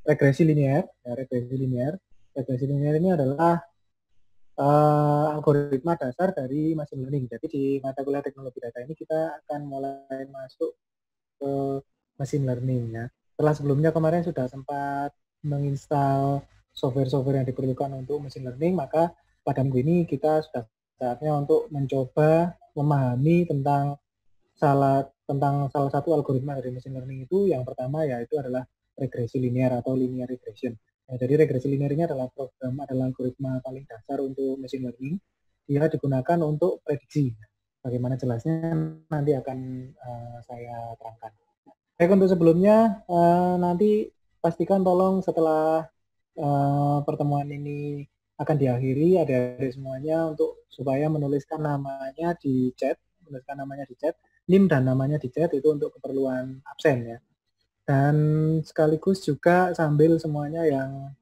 regresi linear. Ya, regresi linear. Regresi linear ini adalah algoritma dasar dari machine learning. Jadi di mata kuliah teknologi data ini kita akan mulai masuk ke machine learning ya. Setelah sebelumnya kemarin sudah sempat menginstal software-software yang diperlukan untuk machine learning, maka pada minggu ini kita sudah saatnya untuk mencoba memahami tentang salah satu algoritma dari machine learning itu. Yang pertama yaitu adalah regresi linear atau linear regression. Nah, jadi regresi linear ini adalah algoritma paling dasar untuk machine learning. Dia digunakan untuk prediksi. Bagaimana jelasnya nanti akan saya terangkan. Baik, untuk sebelumnya nanti pastikan tolong setelah pertemuan ini akan diakhiri, ada semuanya untuk supaya menuliskan namanya di chat, NIM dan namanya di chat itu untuk keperluan absen ya. Dan sekaligus juga sambil semuanya yang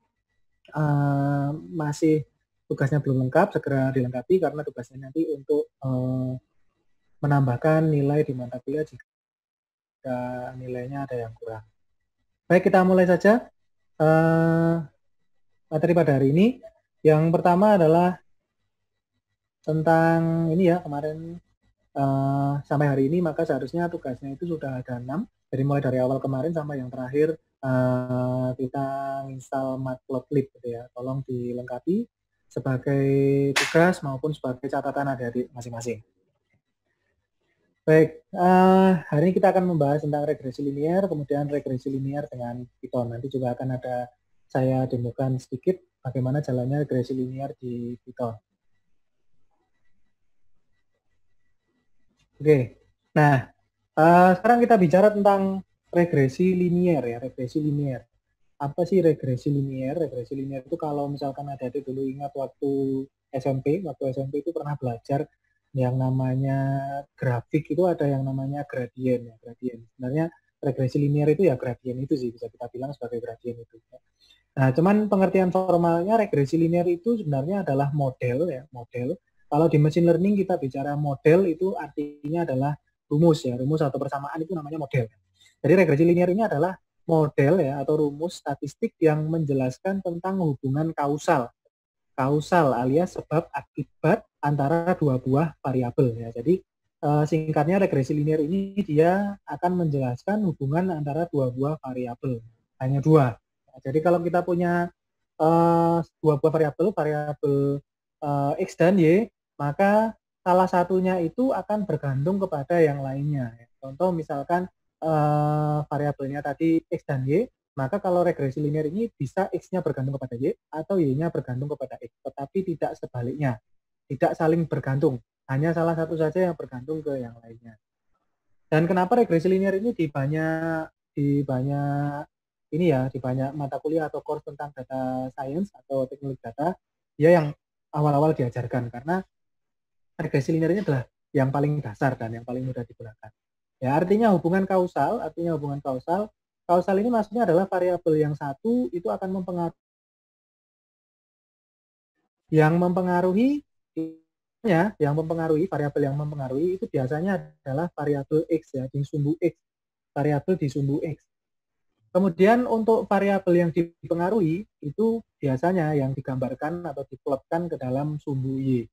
masih tugasnya belum lengkap segera dilengkapi, karena tugasnya nanti untuk menambahkan nilai di mata kuliah jika nilainya ada yang kurang. Baik, kita mulai saja materi pada hari ini. Yang pertama adalah tentang ini ya, kemarin sampai hari ini maka seharusnya tugasnya itu sudah ada 6. Jadi mulai dari awal kemarin sampai yang terakhir kita install Matplotlib gitu ya. Tolong dilengkapi sebagai tugas maupun sebagai catatan adik-adik masing-masing. Baik, hari ini kita akan membahas tentang regresi linear, kemudian regresi linear dengan Python. Nanti juga akan ada saya demokan sedikit bagaimana jalannya regresi linear di Python. Oke, nah sekarang kita bicara tentang regresi linear ya, regresi linear. Apa sih regresi linear? Regresi linear itu kalau misalkan adik-adik dulu ingat waktu SMP itu pernah belajar yang namanya grafik, itu ada yang namanya gradien ya, gradien. Sebenarnya regresi linear itu ya gradien itu sih, bisa kita bilang sebagai gradien itu. Nah, cuman pengertian formalnya regresi linear itu sebenarnya adalah model ya, model. Kalau di machine learning kita bicara model itu artinya adalah rumus ya, rumus atau persamaan itu namanya model. Jadi regresi linear ini adalah model ya atau rumus statistik yang menjelaskan tentang hubungan kausal alias sebab akibat antara dua buah variabel ya. Jadi singkatnya regresi linear ini dia akan menjelaskan hubungan antara dua buah variabel, hanya dua. Nah, jadi kalau kita punya dua buah variabel x dan y, maka salah satunya itu akan bergantung kepada yang lainnya. Contoh misalkan variabelnya tadi x dan y, maka kalau regresi linear ini bisa x-nya bergantung kepada y atau y-nya bergantung kepada x, tetapi tidak sebaliknya, tidak saling bergantung, hanya salah satu saja yang bergantung ke yang lainnya. Dan kenapa regresi linear ini di banyak ini ya, di banyak mata kuliah atau course tentang data science atau teknologi data, dia yang awal-awal diajarkan, karena regresi linear ini adalah yang paling dasar dan yang paling mudah digunakan. Ya, artinya hubungan kausal, kausal ini maksudnya adalah variabel yang satu itu akan mempengaruhi variabel yang mempengaruhi itu biasanya adalah variabel x ya, di sumbu x, variabel di sumbu x. Kemudian untuk variabel yang dipengaruhi itu biasanya yang digambarkan atau diplotkan ke dalam sumbu y.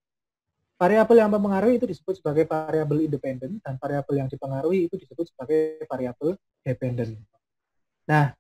Variabel yang mempengaruhi itu disebut sebagai variabel independen, dan variabel yang dipengaruhi itu disebut sebagai variabel dependen. Nah,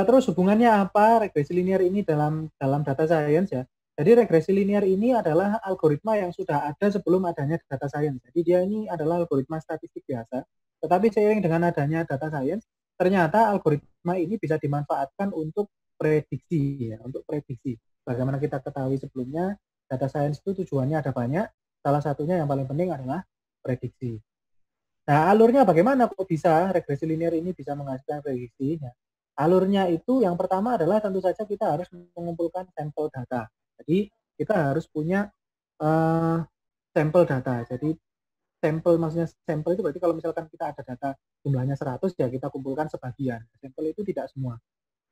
terus hubungannya apa regresi linear ini dalam data science ya? Jadi regresi linear ini adalah algoritma yang sudah ada sebelum adanya data science. Jadi dia ini adalah algoritma statistik biasa, tetapi seiring dengan adanya data science, ternyata algoritma ini bisa dimanfaatkan untuk prediksi ya, untuk prediksi. Bagaimana kita ketahui sebelumnya, data science itu tujuannya ada banyak, salah satunya yang paling penting adalah prediksi. Nah, alurnya bagaimana kok bisa regresi linear ini bisa menghasilkan prediksi? Nah, alurnya itu yang pertama adalah tentu saja kita harus mengumpulkan sampel data. Jadi kita harus punya sampel data. Jadi maksudnya sampel itu berarti kalau misalkan kita ada data jumlahnya 100 ya kita kumpulkan sebagian. Sampel itu tidak semua.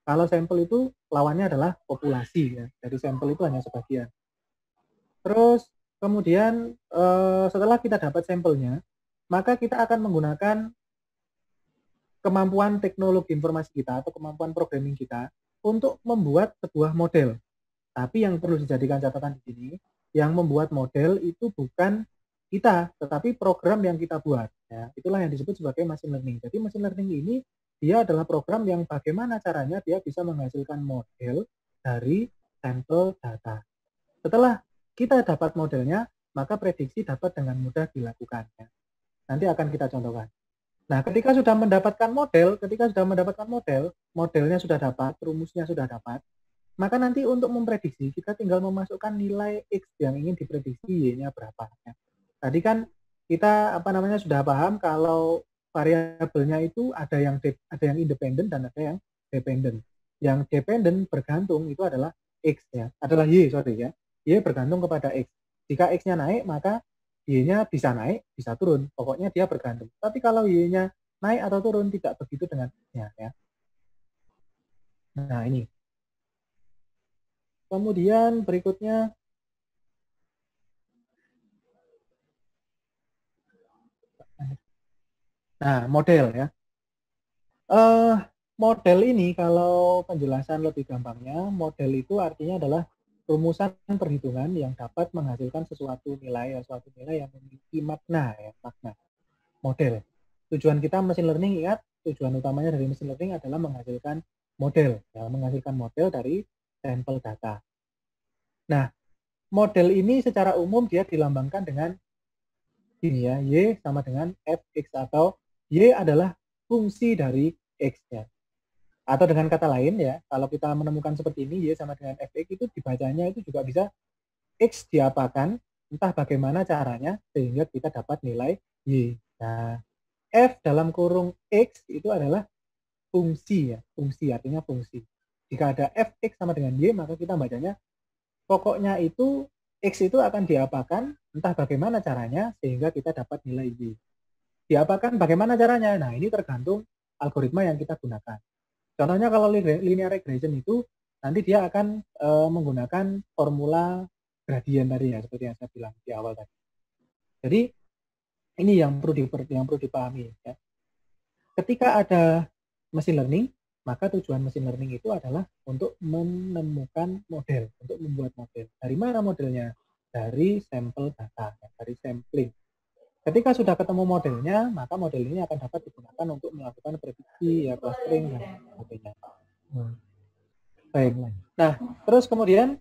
Kalau sampel itu lawannya adalah populasi ya. Jadi sampel itu hanya sebagian. Terus kemudian setelah kita dapat sampelnya, maka kita akan menggunakan kemampuan teknologi informasi kita atau kemampuan programming kita untuk membuat sebuah model. Tapi yang perlu dijadikan catatan di sini, yang membuat model itu bukan kita, tetapi program yang kita buat. Ya, itulah yang disebut sebagai machine learning. Jadi machine learning ini dia adalah program yang bagaimana caranya dia bisa menghasilkan model dari sampel data. Setelah kita dapat modelnya, maka prediksi dapat dengan mudah dilakukan. Nanti akan kita contohkan. Nah, ketika sudah mendapatkan model, modelnya sudah dapat, rumusnya sudah dapat, maka nanti untuk memprediksi, kita tinggal memasukkan nilai X yang ingin diprediksi Y-nya berapa. Ya. Tadi kan kita sudah paham kalau variabelnya itu ada yang independen dan ada yang dependen. Yang dependen bergantung itu adalah X ya, adalah Y, sorry ya. Y bergantung kepada X. Jika X-nya naik, maka Y-nya bisa naik, bisa turun. Pokoknya dia bergantung. Tapi kalau Y-nya naik atau turun, tidak begitu dengan X-nya ya. Nah, ini. Kemudian berikutnya, nah model ya. Model ini kalau penjelasan lebih gampangnya, model itu artinya adalah rumusan perhitungan yang dapat menghasilkan suatu nilai yang memiliki makna ya, makna. Model. Tujuan kita machine learning, ingat, tujuan utamanya dari machine learning adalah menghasilkan model, ya, menghasilkan model dari sampel data. Nah, model ini secara umum dia dilambangkan dengan ini ya, Y sama dengan Fx atau Y adalah fungsi dari X ya. Atau dengan kata lain ya, kalau kita menemukan seperti ini, Y sama dengan Fx itu dibacanya itu juga bisa X diapakan, entah bagaimana caranya, sehingga kita dapat nilai Y. Nah, F dalam kurung X itu adalah fungsi ya, fungsi artinya fungsi. Jika ada Fx sama dengan Y, maka kita bacanya pokoknya itu X itu akan diapakan, entah bagaimana caranya, sehingga kita dapat nilai Y. Diapakan bagaimana caranya? Nah, ini tergantung algoritma yang kita gunakan. Contohnya kalau linear regression itu, nanti dia akan menggunakan formula gradien tadi ya, seperti yang saya bilang di awal tadi. Jadi, ini yang perlu dipahami. Ya. Ketika ada machine learning, maka tujuan machine learning itu adalah untuk menemukan model, untuk membuat model. Dari mana modelnya? Dari sampel data, dari sampling. Ketika sudah ketemu modelnya, maka model ini akan dapat digunakan untuk melakukan prediksi, ya, clustering, dan sebagainya. Baik. Nah, terus kemudian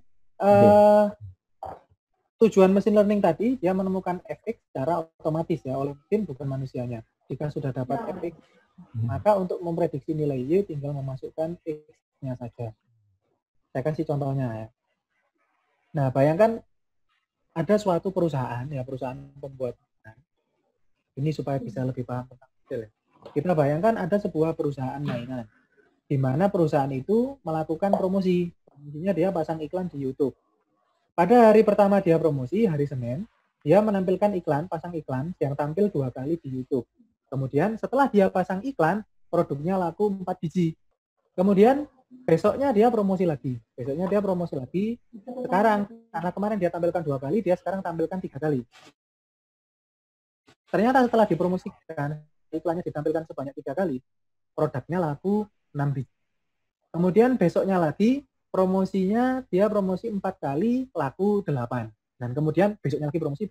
tujuan machine learning tadi, dia menemukan fx secara otomatis ya, oleh mesin bukan manusianya. Jika sudah dapat fx, maka untuk memprediksi nilai y tinggal memasukkan x-nya saja. Saya kasih contohnya ya. Nah, bayangkan ada suatu perusahaan ya, perusahaan pembuat mainan. Ini supaya bisa lebih paham tentang model. Kita bayangkan ada sebuah perusahaan mainan, di mana perusahaan itu melakukan promosi. Promosinya dia pasang iklan di YouTube. Pada hari pertama dia promosi, hari Senin, dia menampilkan iklan, pasang iklan yang tampil 2 kali di YouTube. Kemudian setelah dia pasang iklan, produknya laku 4 biji. Kemudian besoknya dia promosi lagi. Sekarang, karena kemarin dia tampilkan 2 kali, dia sekarang tampilkan 3 kali. Ternyata setelah dipromosikan, iklannya ditampilkan sebanyak 3 kali, produknya laku 6 biji. Kemudian besoknya lagi, promosinya dia promosi 4 kali, laku 8. Dan kemudian besoknya lagi promosi,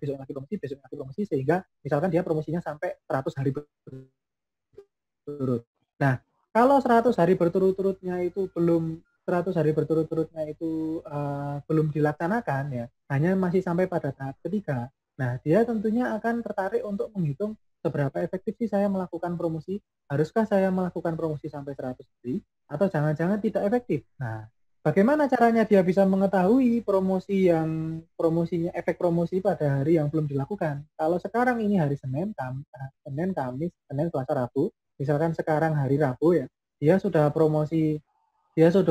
sehingga misalkan dia promosinya sampai 100 hari berturut-turut. Nah, kalau 100 hari berturut-turutnya itu belum dilaksanakan ya, hanya masih sampai pada tahap ketiga. Nah, dia tentunya akan tertarik untuk menghitung seberapa efektif sih saya melakukan promosi. Haruskah saya melakukan promosi sampai 100 hari atau jangan-jangan tidak efektif? Nah, bagaimana caranya dia bisa mengetahui promosinya efek promosi pada hari yang belum dilakukan? Kalau sekarang ini hari Senin, Kamis, Senin, Selasa, Rabu, misalkan sekarang hari Rabu ya, dia sudah promosi 4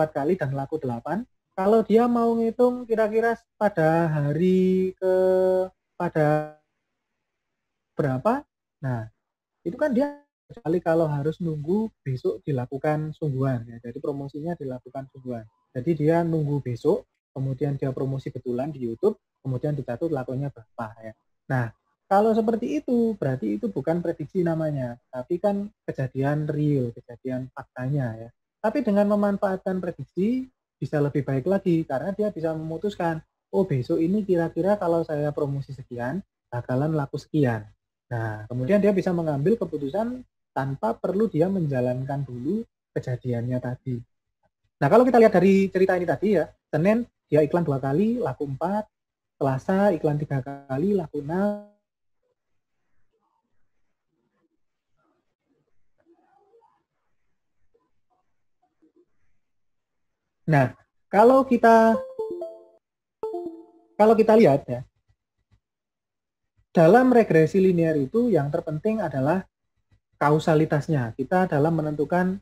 kali dan laku 8. Kalau dia mau ngitung kira-kira pada berapa, nah itu kan dia sekali kalau harus nunggu besok dilakukan sungguhan ya. Jadi promosinya dilakukan sungguhan. Jadi dia nunggu besok, kemudian dia promosi betulan di YouTube, kemudian dicatat lakunya berapa ya. Nah, kalau seperti itu berarti itu bukan prediksi namanya, tapi kan kejadian real, kejadian faktanya ya. Tapi dengan memanfaatkan prediksi bisa lebih baik lagi karena dia bisa memutuskan, oh besok ini kira-kira kalau saya promosi sekian bakalan laku sekian. Nah, kemudian dia bisa mengambil keputusan tanpa perlu dia menjalankan dulu kejadiannya tadi. Nah, kalau kita lihat dari cerita ini tadi ya, Senin dia iklan 2 kali, laku 4, Selasa iklan 3 kali, laku 6. Nah, kalau kita lihat ya, dalam regresi linear itu yang terpenting adalah kausalitasnya. Kita dalam menentukan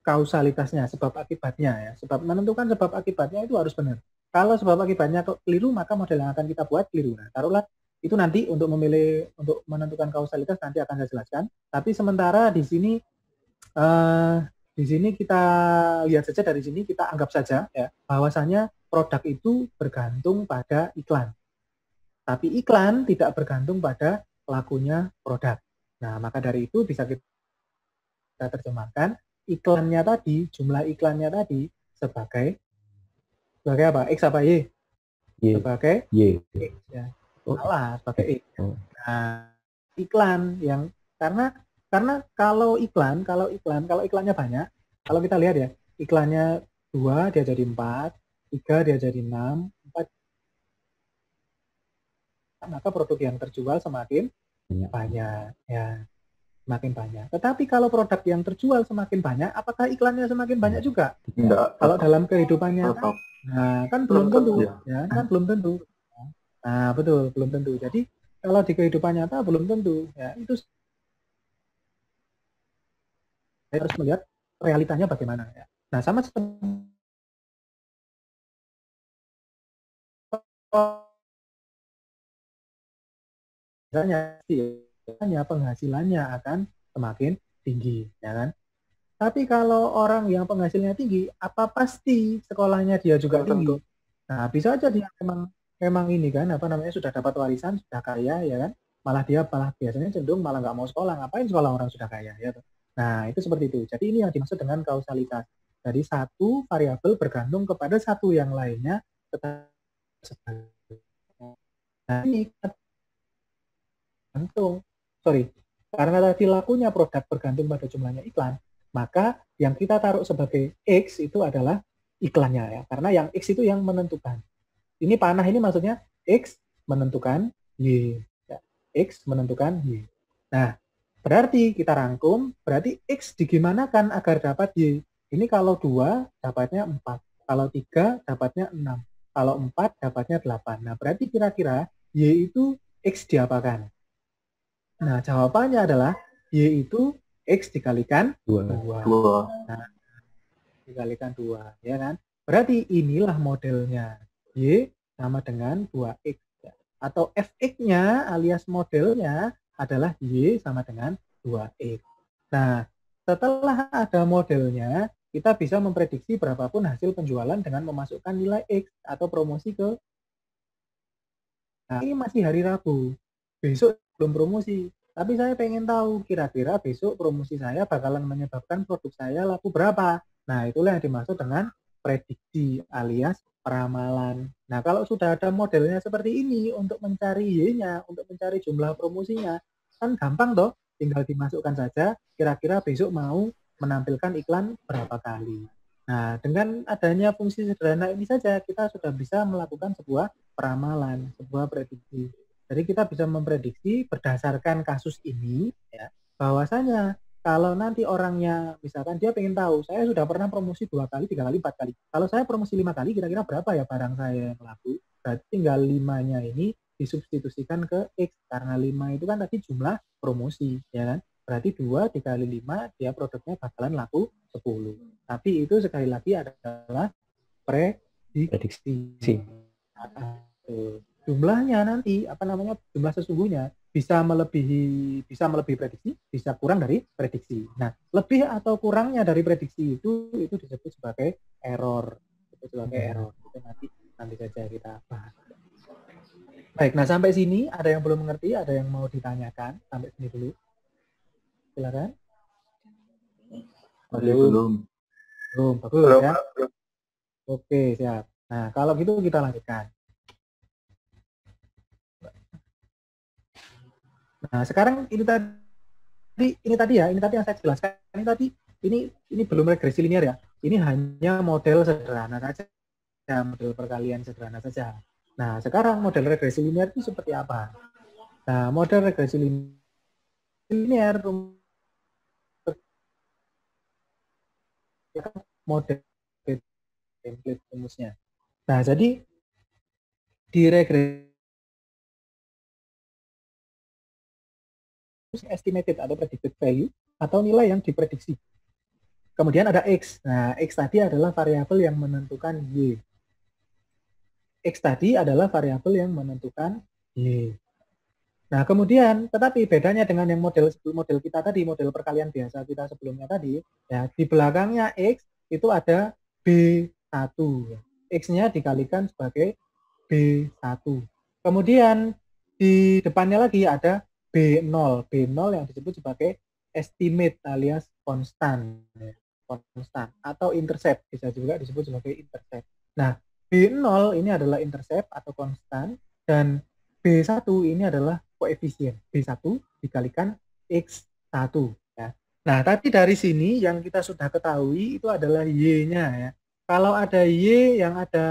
kausalitasnya, sebab akibatnya ya. Sebab menentukan sebab akibatnya itu harus benar. Kalau sebab akibatnya keliru, maka model yang akan kita buat keliru. Nah, taruhlah itu nanti untuk untuk menentukan kausalitas nanti akan saya jelaskan. Tapi sementara eh, di sini kita lihat saja, dari sini kita anggap saja ya bahwasanya produk itu bergantung pada iklan. Tapi iklan tidak bergantung pada lakunya produk. Nah, maka dari itu bisa kita terjemahkan iklannya tadi, jumlah iklannya tadi sebagai apa? X apa Y? Y. Sebagai Y. X ya. Salah, sebagai X. Nah, iklan yang karena kalau iklannya banyak, kalau kita lihat ya, iklannya 2 dia jadi 4, 3 dia jadi 6, 4, maka produk yang terjual semakin banyak ya. Semakin banyak. Tetapi kalau produk yang terjual semakin banyak, apakah iklannya semakin banyak juga? Enggak. Kalau dalam kehidupannya, nah kan belum tentu, ya kan belum tentu. Nah betul, belum tentu. Jadi kalau di kehidupan nyata belum tentu. Ya itu saya harus melihat realitanya bagaimana. Ya. Nah sama seperti penghasilannya akan semakin tinggi, ya kan? Tapi kalau orang yang penghasilannya tinggi, apa pasti sekolahnya dia juga tinggi? Nah, bisa aja dia memang ini kan, apa namanya, sudah dapat warisan, sudah kaya, ya kan? Malah dia biasanya cenderung malah nggak mau sekolah. Ngapain sekolah orang sudah kaya, ya? Nah, itu seperti itu. Jadi ini yang dimaksud dengan kausalitas. Jadi satu variabel bergantung kepada satu yang lainnya. Nah, ini bergantung, karena tadi lakunya produk bergantung pada jumlahnya iklan, maka yang kita taruh sebagai X itu adalah iklannya ya, karena yang X itu yang menentukan. Ini panah ini maksudnya X menentukan Y. Ya, X menentukan Y. Nah, berarti kita rangkum, berarti X digimanakan agar dapat Y. Ini kalau 2 dapatnya 4, kalau 3 dapatnya 6, kalau 4 dapatnya 8. Nah, berarti kira-kira Y itu X diapakan? Nah, jawabannya adalah Y itu X dikalikan 2. Nah, dikalikan 2, ya kan? Berarti inilah modelnya. Y sama dengan 2X. Atau Fx-nya alias modelnya adalah Y sama dengan 2X. Nah, setelah ada modelnya, kita bisa memprediksi berapapun hasil penjualan dengan memasukkan nilai X atau promosi ke. Nah, ini masih hari Rabu. Besok belum promosi. Tapi saya pengen tahu kira-kira besok promosi saya bakalan menyebabkan produk saya laku berapa. Nah, itulah yang dimaksud dengan prediksi alias peramalan. Nah, kalau sudah ada modelnya seperti ini untuk mencari Y-nya, untuk mencari jumlah promosinya, kan gampang toh, tinggal dimasukkan saja kira-kira besok mau menampilkan iklan berapa kali. Nah, dengan adanya fungsi sederhana ini saja kita sudah bisa melakukan sebuah peramalan, sebuah prediksi. Jadi kita bisa memprediksi berdasarkan kasus ini, ya, bahwasanya kalau nanti orangnya, misalkan dia pengen tahu, saya sudah pernah promosi 2 kali, 3 kali, 4 kali. Kalau saya promosi 5 kali, kira-kira berapa ya barang saya yang laku? Berarti tinggal 5-nya ini disubstitusikan ke X, karena 5 itu kan tadi jumlah promosi, ya kan? Berarti 2 dikali 5, dia produknya bakalan laku 10. Tapi itu sekali lagi adalah prediksi. Jumlahnya nanti jumlah sesungguhnya bisa melebihi prediksi, bisa kurang dari prediksi. Nah, lebih atau kurangnya dari prediksi itu disebut sebagai error. Itu nanti saja kita bahas. Baik, nah sampai sini ada yang belum mengerti, ada yang mau ditanyakan sampai sini dulu. Silakan. Belum. Belum, bagus Belum, ya. belum. Oke, siap. Nah, kalau gitu kita lanjutkan. Nah, sekarang ini tadi yang saya jelaskan ini belum regresi linear ya. Ini hanya model sederhana saja, model perkalian sederhana saja. Nah, sekarang model regresi linear itu seperti apa? Nah, model regresi linear model template rumusnya. Nah, jadi di regresi estimated atau predicted value atau nilai yang diprediksi. Kemudian ada X. Nah, X tadi adalah variabel yang menentukan Y. X tadi adalah variabel yang menentukan Y. Nah, kemudian, tetapi bedanya dengan yang model kita tadi, model perkalian biasa kita sebelumnya tadi, ya di belakangnya X itu ada B1. X-nya dikalikan sebagai B1. Kemudian di depannya lagi ada B0. B0 yang disebut sebagai estimate alias konstan. Konstan atau intercept, bisa juga disebut sebagai intercept. Nah, B0 ini adalah intercept atau konstan, dan B1 ini adalah koefisien. B1 dikalikan X1. Ya. Nah, tadi dari sini yang kita sudah ketahui itu adalah Y-nya ya. Kalau ada Y yang ada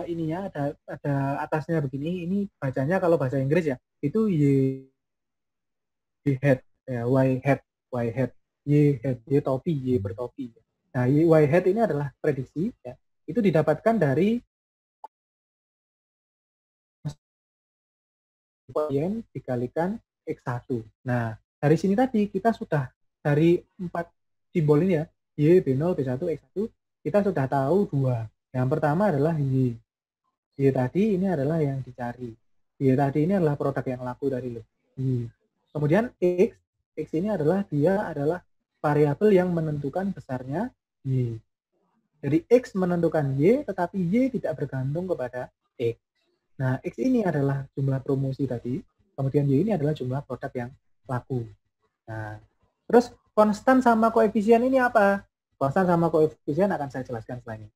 ininya, ada atasnya begini, ini bacanya kalau bahasa Inggris ya, itu Y head, ya, Y head, Y head, Y head, Y topi, Y bertopi. Nah, Y head ini adalah prediksi, ya. Itu didapatkan dari koefisien dikalikan X1. Nah, dari sini tadi kita sudah dari 4 simbol ini ya, Y, B0, B1, X1, kita sudah tahu 2. Yang pertama adalah Y. Y tadi ini adalah yang dicari. Y tadi ini adalah produk yang laku dari lo. Y. Kemudian X ini adalah variabel yang menentukan besarnya Y. Jadi X menentukan Y, tetapi Y tidak bergantung kepada X. Nah, X ini adalah jumlah promosi tadi, kemudian Y ini adalah jumlah produk yang laku. Nah, terus konstan sama koefisien ini apa? Konstan sama koefisien akan saya jelaskan setelah ini.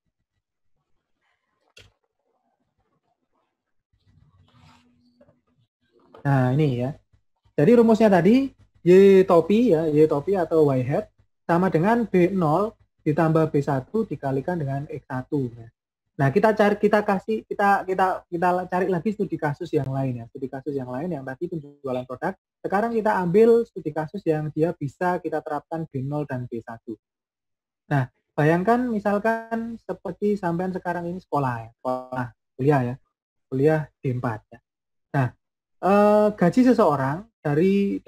Nah, ini ya. Jadi rumusnya tadi, Y topi ya, Y topi atau Y hat sama dengan B0 ditambah B1 dikalikan dengan X1. Nah, kita cari lagi studi kasus yang lain ya. Studi kasus yang lain yang tadi penjualan produk. Sekarang kita ambil studi kasus yang dia bisa kita terapkan B0 dan B1. Nah, bayangkan misalkan seperti sampean sekarang ini sekolah ya, kuliah ya, kuliah D4 ya. Nah, gaji seseorang dari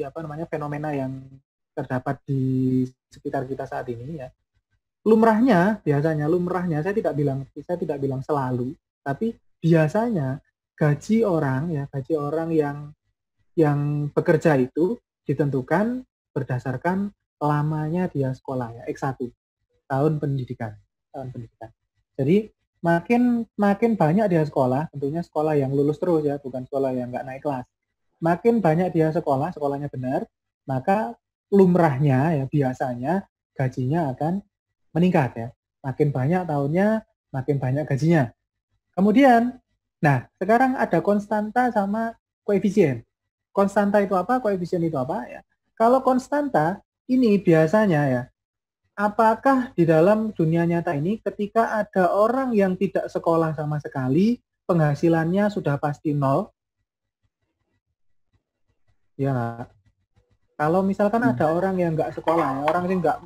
apa namanya fenomena yang terdapat di sekitar kita saat ini ya. Lumrahnya saya tidak bilang selalu, tapi biasanya gaji orang yang bekerja itu ditentukan berdasarkan lamanya dia sekolah ya, X1, tahun pendidikan. Jadi makin banyak dia sekolah, tentunya sekolah yang lulus terus ya, bukan sekolah yang nggak naik kelas. Makin banyak dia sekolahnya benar, maka lumrahnya ya biasanya gajinya akan meningkat ya. Makin banyak tahunnya, makin banyak gajinya. Kemudian, nah sekarang ada konstanta sama koefisien. Konstanta itu apa? Koefisien itu apa? Ya. Kalau konstanta ini biasanya ya, apakah di dalam dunia nyata ini ketika ada orang yang tidak sekolah sama sekali, penghasilannya sudah pasti nol? Ya, kalau misalkan ada orang yang nggak sekolah, ya, orang yang nggak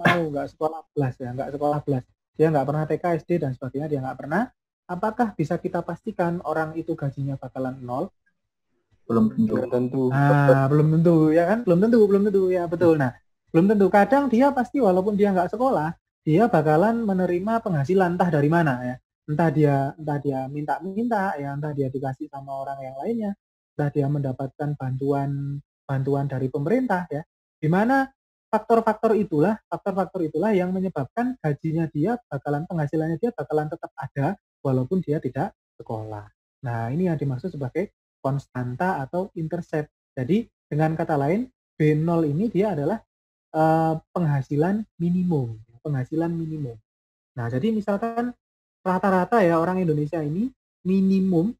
sekolah belas ya, nggak sekolah belas, dia nggak pernah TK, SD dan sebagainya, dia nggak pernah. Apakah bisa kita pastikan orang itu gajinya bakalan nol? Belum tentu. Belum tentu ya kan, belum tentu ya betul. Nah, belum tentu. Kadang dia pasti walaupun dia nggak sekolah, dia bakalan menerima penghasilan entah dari mana ya. Entah dia minta-minta ya, entah dia dikasih sama orang yang lainnya, entah dia mendapatkan bantuan dari pemerintah ya. Di mana faktor-faktor itulah yang menyebabkan penghasilannya dia bakalan tetap ada walaupun dia tidak sekolah. Nah, ini yang dimaksud sebagai konstanta atau intercept. Jadi dengan kata lain B0 ini dia adalah penghasilan minimum. penghasilan minimum. Nah, jadi misalkan rata-rata ya orang Indonesia ini minimum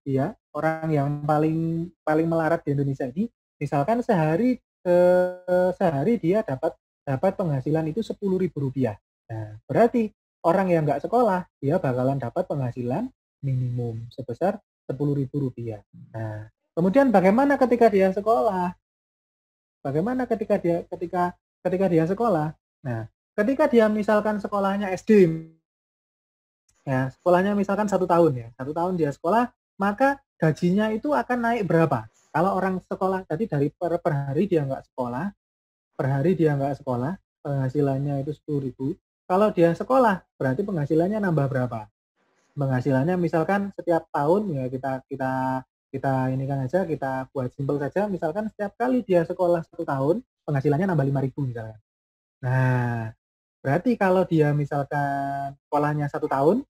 ya orang yang paling melarat di Indonesia ini misalkan sehari dia dapat penghasilan itu Rp10.000. Nah, berarti orang yang nggak sekolah dia bakalan dapat penghasilan minimum sebesar Rp10.000. Nah, kemudian bagaimana ketika dia sekolah? Bagaimana ketika dia sekolah? Nah, ketika dia misalkan sekolahnya SD, ya sekolahnya misalkan 1 tahun ya, 1 tahun dia sekolah, maka gajinya itu akan naik berapa? Kalau orang sekolah tadi dari per hari dia nggak sekolah, per hari dia nggak sekolah, penghasilannya itu 10.000. Kalau dia sekolah, berarti penghasilannya nambah berapa? Penghasilannya misalkan setiap tahun ya kita ini kan aja, kita buat simpel saja, misalkan setiap kali dia sekolah 1 tahun, penghasilannya nambah 5.000 misalkan. Nah, berarti kalau dia misalkan sekolahnya 1 tahun,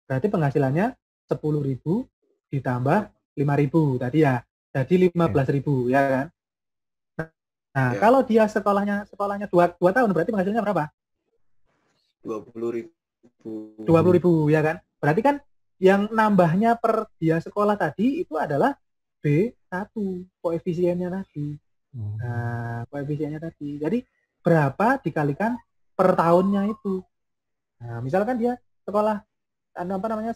berarti penghasilannya 10.000 ditambah 5.000 tadi ya, jadi 15.000 ya kan. Nah, kalau dia sekolahnya 2 tahun, berarti penghasilannya berapa? 20.000 ya kan. Berarti kan yang nambahnya per dia sekolah tadi itu adalah B1 koefisiennya tadi. Nah, koefisiennya tadi. Jadi berapa dikalikan per tahunnya itu. Nah, misalkan dia sekolah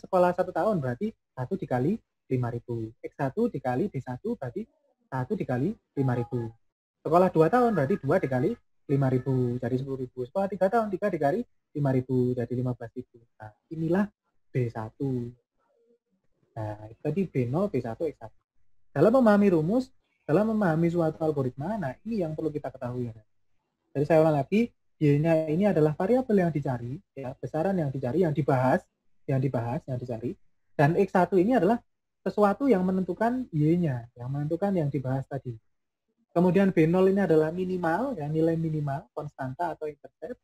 sekolah 1 tahun berarti 1 dikali 5.000. X1 dikali B1 berarti 1 dikali 5.000. Sekolah 2 tahun berarti 2 dikali 5.000 jadi 10.000. Sekolah 3 tahun 3 dikali 5.000 jadi 15.000. Nah, inilah B1. Nah, tadi B0, B1, X1. Dalam memahami rumus, dalam memahami suatu algoritma, nah ini yang perlu kita ketahui. Jadi saya ulang lagi, Y-nya ini adalah variabel yang dicari, ya, besaran yang dicari, yang dibahas, yang dicari. Dan X1 ini adalah sesuatu yang menentukan Y-nya, yang menentukan yang dibahas tadi. Kemudian B0 ini adalah minimal, ya, nilai minimal, konstanta atau intercept.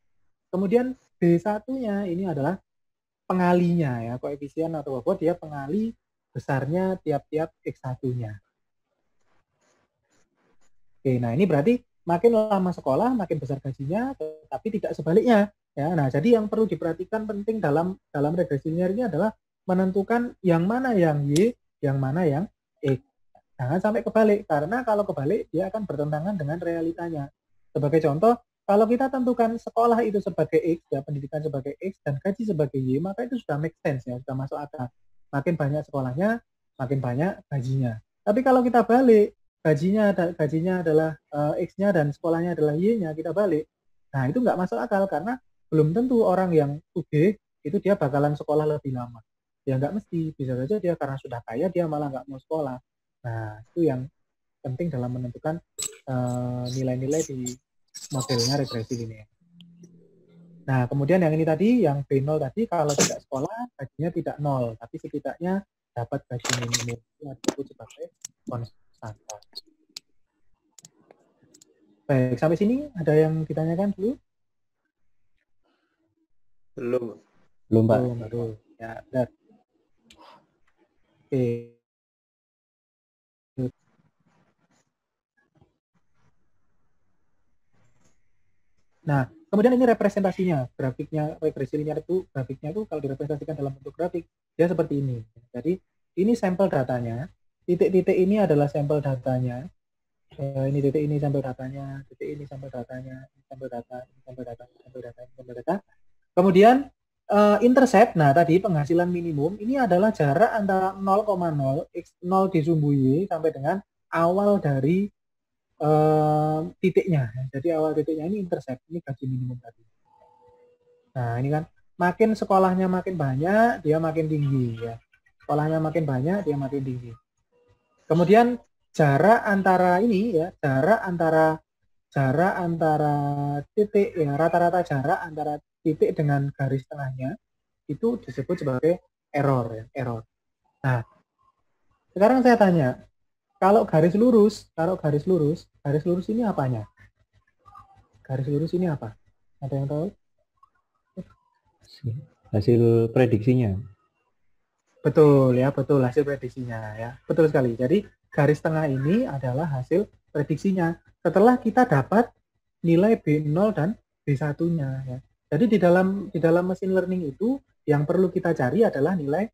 Kemudian B1-nya ini adalah pengalinya, ya, koefisien atau bobot, dia pengali besarnya tiap-tiap X1-nya. Oke, nah ini berarti makin lama sekolah, makin besar gajinya, tapi tidak sebaliknya. Ya, nah jadi yang perlu diperhatikan penting dalam regresi linear ini adalah menentukan yang mana yang Y, yang mana yang X. Jangan sampai kebalik, karena kalau kebalik dia akan bertentangan dengan realitanya. Sebagai contoh, kalau kita tentukan sekolah itu sebagai X, ya pendidikan sebagai X, dan gaji sebagai Y, maka itu sudah make sense, ya, sudah masuk akal. Makin banyak sekolahnya, makin banyak gajinya. Tapi kalau kita balik, gajinya adalah X-nya dan sekolahnya adalah Y-nya, kita balik. Nah, itu nggak masuk akal karena belum tentu orang yang sugih itu dia bakalan sekolah lebih lama. Ya nggak mesti, bisa saja dia karena sudah kaya dia malah nggak mau sekolah. Nah, itu yang penting dalam menentukan nilai-nilai di modelnya regresi linear. Nah, kemudian yang ini tadi, yang B0 tadi, kalau tidak sekolah, gajinya tidak 0, tapi setidaknya dapat gaji minimum. Itu disebut sebagai konstanta. Baik, sampai sini ada yang ditanyakan dulu? Belum, Pak. Baru. Ya, benar. Oke. Nah, kemudian ini representasinya, grafiknya regresi linear itu, grafiknya itu kalau direpresentasikan dalam bentuk grafik, dia seperti ini. Jadi, ini sampel datanya, titik-titik ini adalah sampel datanya, ini titik ini sampel datanya, titik ini sampel datanya, sampel data, sampel data, sampel data, sampel data. Kemudian, intercept, nah tadi penghasilan minimum, ini adalah jarak antara 0,0, X0 disumbu Y, sampai dengan awal dari titiknya. Jadi awal titiknya ini intercept, ini gaji minimum tadi. Nah ini kan makin sekolahnya makin banyak, dia makin tinggi ya. Sekolahnya makin banyak, dia makin tinggi. Kemudian jarak antara ini ya, jarak antara titik ya, rata-rata jarak antara titik dengan garis tengahnya itu disebut sebagai error ya, error. Nah, sekarang saya tanya, kalau garis lurus ini apanya? Garis lurus ini apa? Ada yang tahu? Hasil prediksinya. Betul ya, betul hasil prediksinya ya. Betul sekali. Jadi garis tengah ini adalah hasil prediksinya. Setelah kita dapat nilai B0 dan B1-nya ya. Jadi di dalam machine learning itu yang perlu kita cari adalah nilai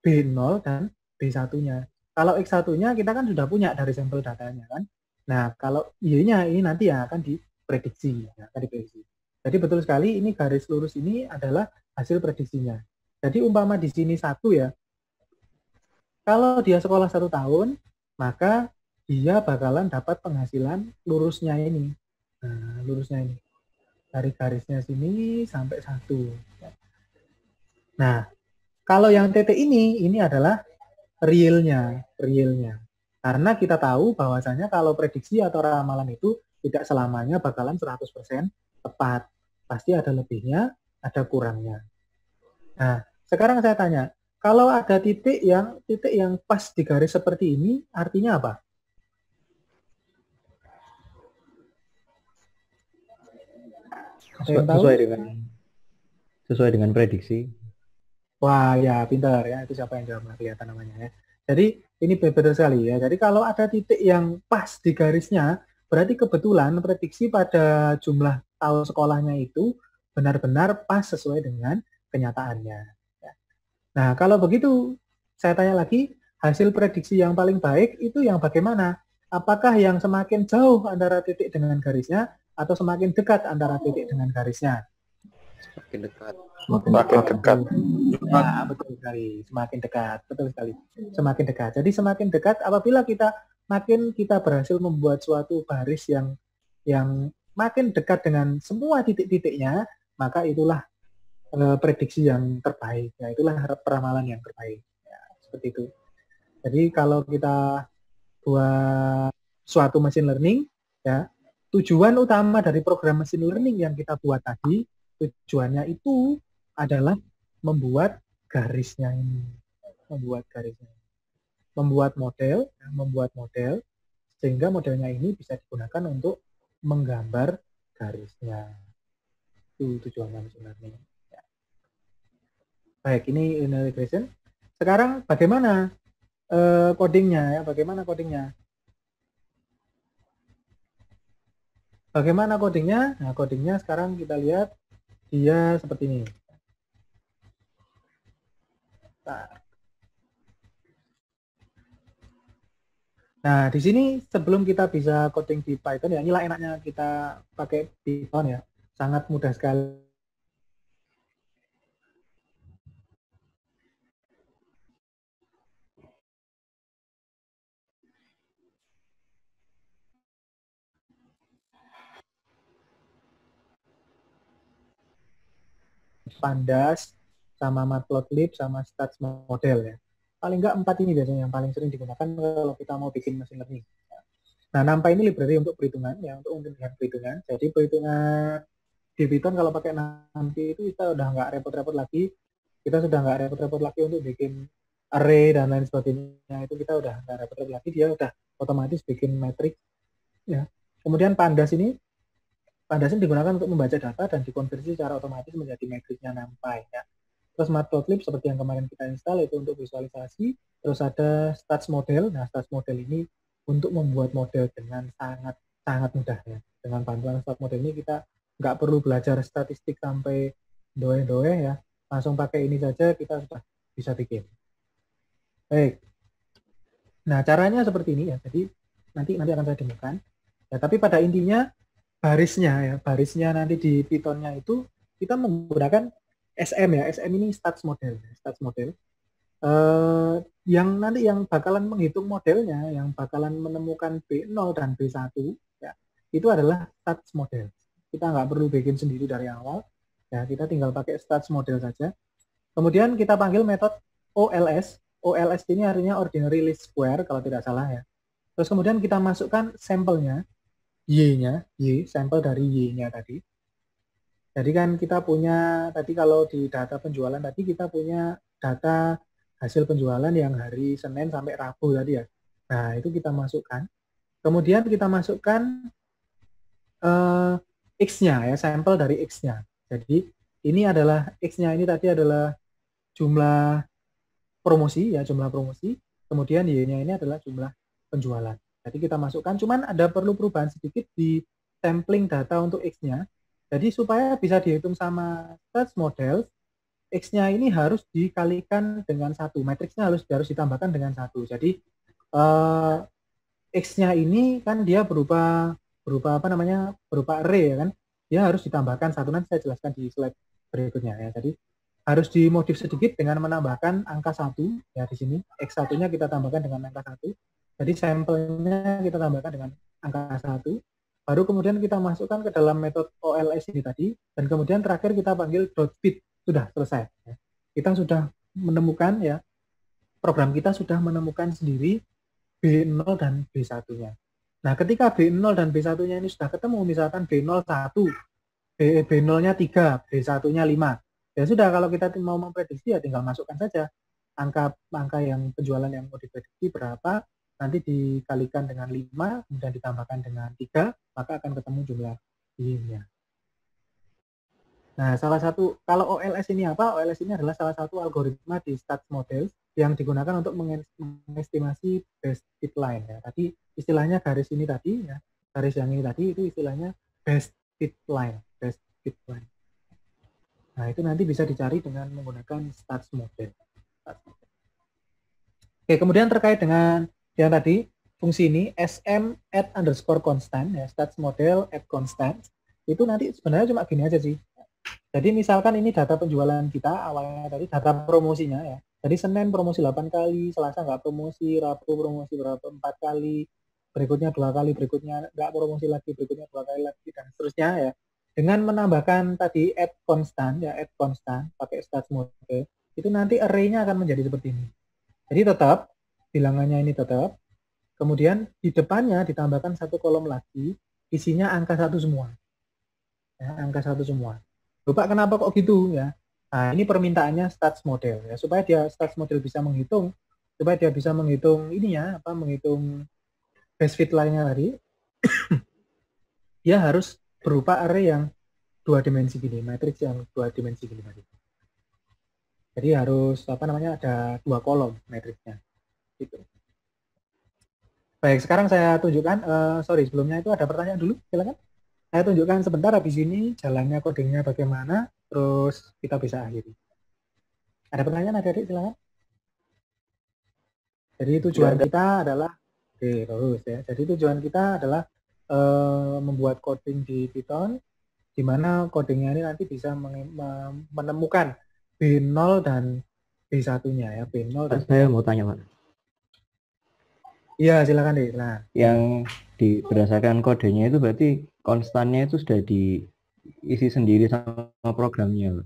B0 dan B1-nya. Kalau X1-nya kita kan sudah punya dari sampel datanya kan. Nah, kalau Y-nya ini nanti yang akan diprediksi, ya, akan diprediksi. Jadi betul sekali ini garis lurus ini adalah hasil prediksinya. Jadi umpama di sini 1 ya. Kalau dia sekolah 1 tahun, maka dia bakalan dapat penghasilan lurusnya ini. Nah, lurusnya ini. Dari garisnya sini sampai 1. Nah, kalau yang titik ini adalah realnya. Karena kita tahu bahwasanya kalau prediksi atau ramalan itu tidak selamanya bakalan 100% tepat. Pasti ada lebihnya, ada kurangnya. Nah, sekarang saya tanya, kalau ada titik yang pas di garis seperti ini, artinya apa? Sesuai dengan prediksi. Wah, ya pintar ya. Itu siapa yang jawab, kelihatan namanya ya. Jadi ini benar sekali ya. Jadi kalau ada titik yang pas di garisnya, berarti kebetulan prediksi pada jumlah tahun sekolahnya itu benar-benar pas sesuai dengan kenyataannya. Ya. Nah, kalau begitu, saya tanya lagi, hasil prediksi yang paling baik itu yang bagaimana? Apakah yang semakin jauh antara titik dengan garisnya atau semakin dekat antara titik dengan garisnya? Semakin dekat. Semakin dekat. Ya, betul sekali. Semakin dekat. Betul sekali. Semakin dekat. Jadi semakin dekat apabila kita berhasil membuat suatu baris yang makin dekat dengan semua titik-titiknya, maka itulah prediksi yang terbaik. Ya, itulah peramalan yang terbaik. Ya, seperti itu. Jadi kalau kita buat suatu machine learning, ya, tujuan utama dari program machine learning yang kita buat tadi, tujuannya itu adalah membuat garisnya ini, membuat model sehingga modelnya ini bisa digunakan untuk menggambar garisnya. Itu tujuannya machine learning. Ya. Baik, ini linear regression. Sekarang bagaimana codingnya ya? Bagaimana codingnya? Nah, codingnya sekarang kita lihat dia seperti ini. Nah, di sini sebelum kita bisa coding di Python ya, inilah enaknya kita pakai Python ya. Sangat mudah sekali. Pandas, sama Matplotlib, sama Stats Model ya. Paling enggak 4 ini biasanya yang paling sering digunakan kalau kita mau bikin machine learning. Nah, NumPy ini library untuk perhitungan, ya, untuk memperhatikan perhitungan. Jadi perhitungan di Python kalau pakai NumPy itu kita udah nggak repot-repot lagi. Kita sudah nggak repot-repot lagi untuk bikin array dan lain sebagainya. Itu kita udah nggak repot-repot lagi. Dia udah otomatis bikin matrix. Ya. Kemudian Pandas ini digunakan untuk membaca data dan dikonversi secara otomatis menjadi matriksnya NumPy. Ya. Terus Matplotlib seperti yang kemarin kita install itu untuk visualisasi. Terus ada Stats Model. Nah, Stats Model ini untuk membuat model dengan sangat mudah ya. Dengan bantuan Stats Model ini kita nggak perlu belajar statistik sampai doe-doe ya. Langsung pakai ini saja kita sudah bisa bikin. Baik. Nah, caranya seperti ini ya. Jadi nanti akan saya demokan. Ya, tapi pada intinya barisnya nanti di Python-nya itu kita menggunakan SM ya. SM ini stats model. Yang bakalan menghitung modelnya, yang bakalan menemukan B0 dan B1 ya, itu adalah stats model. Kita nggak perlu bikin sendiri dari awal. Ya, kita tinggal pakai stats model saja. Kemudian kita panggil metode OLS. OLS ini artinya ordinary least square kalau tidak salah ya. Terus kemudian kita masukkan sampelnya, sampel dari Y-nya tadi. Jadi kan kita punya, tadi kalau di data penjualan tadi kita punya data hasil penjualan yang hari Senin sampai Rabu tadi ya. Nah, itu kita masukkan. Kemudian kita masukkan X-nya ya, sampel dari X-nya. Jadi ini adalah X-nya ini tadi adalah jumlah promosi ya, jumlah promosi. Kemudian Y-nya ini adalah jumlah penjualan. Jadi kita masukkan, cuman ada perlu perubahan sedikit di sampling data untuk X-nya. Jadi supaya bisa dihitung sama stats model, X-nya ini harus dikalikan dengan 1. Matriksnya harus ditambahkan dengan 1. Jadi X-nya ini kan dia berupa apa namanya? Berupa array ya kan. Dia harus ditambahkan 1. Nanti saya jelaskan di slide berikutnya ya. Jadi harus dimodif sedikit dengan menambahkan angka 1 ya di sini. X1-nya kita tambahkan dengan angka 1. Jadi sampelnya kita tambahkan dengan angka 1. Baru kemudian kita masukkan ke dalam metode OLS ini tadi, dan kemudian terakhir kita panggil .fit. Sudah selesai. Kita sudah menemukan ya, program kita sudah menemukan sendiri B0 dan B1-nya. Nah, ketika B0 dan B1-nya ini sudah ketemu, misalkan B0 1, B0-nya 3, B1-nya 5. Ya sudah, kalau kita mau memprediksi ya tinggal masukkan saja angka yang penjualan yang mau diprediksi berapa, nanti dikalikan dengan 5, kemudian ditambahkan dengan 3, maka akan ketemu jumlah Y-nya. Nah, salah satu, kalau OLS ini apa? OLS ini adalah salah satu algoritma di stats model yang digunakan untuk mengestimasi best fit line. Ya. Tadi istilahnya garis ini tadi, ya, garis yang ini tadi itu istilahnya best fit line. Best fit line. Nah, itu nanti bisa dicari dengan menggunakan stats model. Oke, kemudian terkait dengan yang tadi, fungsi ini sm @_constant, ya, stats model @constant, itu nanti sebenarnya cuma gini aja sih. Jadi misalkan ini data penjualan kita, awalnya tadi data promosinya ya. Jadi Senin promosi 8 kali, Selasa nggak promosi, Rabu promosi berapa 4 kali, berikutnya 2 kali, berikutnya nggak promosi lagi, berikutnya 2 kali lagi, dan seterusnya ya. Dengan menambahkan tadi @constant ya, @constant pakai stats model, itu nanti array-nya akan menjadi seperti ini. Jadi tetap, bilangannya ini tetap, kemudian di depannya ditambahkan 1 kolom lagi, isinya angka 1 semua. Ya, angka 1 semua. Lupa kenapa kok gitu ya. Nah, ini permintaannya stats model ya, supaya dia stats model bisa menghitung, supaya dia bisa menghitung ini ya, menghitung best fit line-nya tadi. Dia harus berupa array yang 2 dimensi gini, matriks yang 2 dimensi gini tadi. Jadi harus ada 2 kolom matriksnya. Gitu. Baik, sekarang saya tunjukkan, sebelumnya itu ada pertanyaan dulu, silakan. Saya tunjukkan sebentar, habis ini jalannya codingnya bagaimana, terus kita bisa akhiri. Ada pertanyaan, adik-adik, silakan. Jadi tujuan kita adalah, bagus ya. Jadi tujuan kita adalah membuat coding di Python, di mana codingnya ini nanti bisa menemukan B0 dan B1-nya ya. B0 dan Saya mau tanya, Pak. Iya, silakan deh. Nah, yang berdasarkan kodenya itu berarti konstannya itu sudah diisi sendiri sama programnya.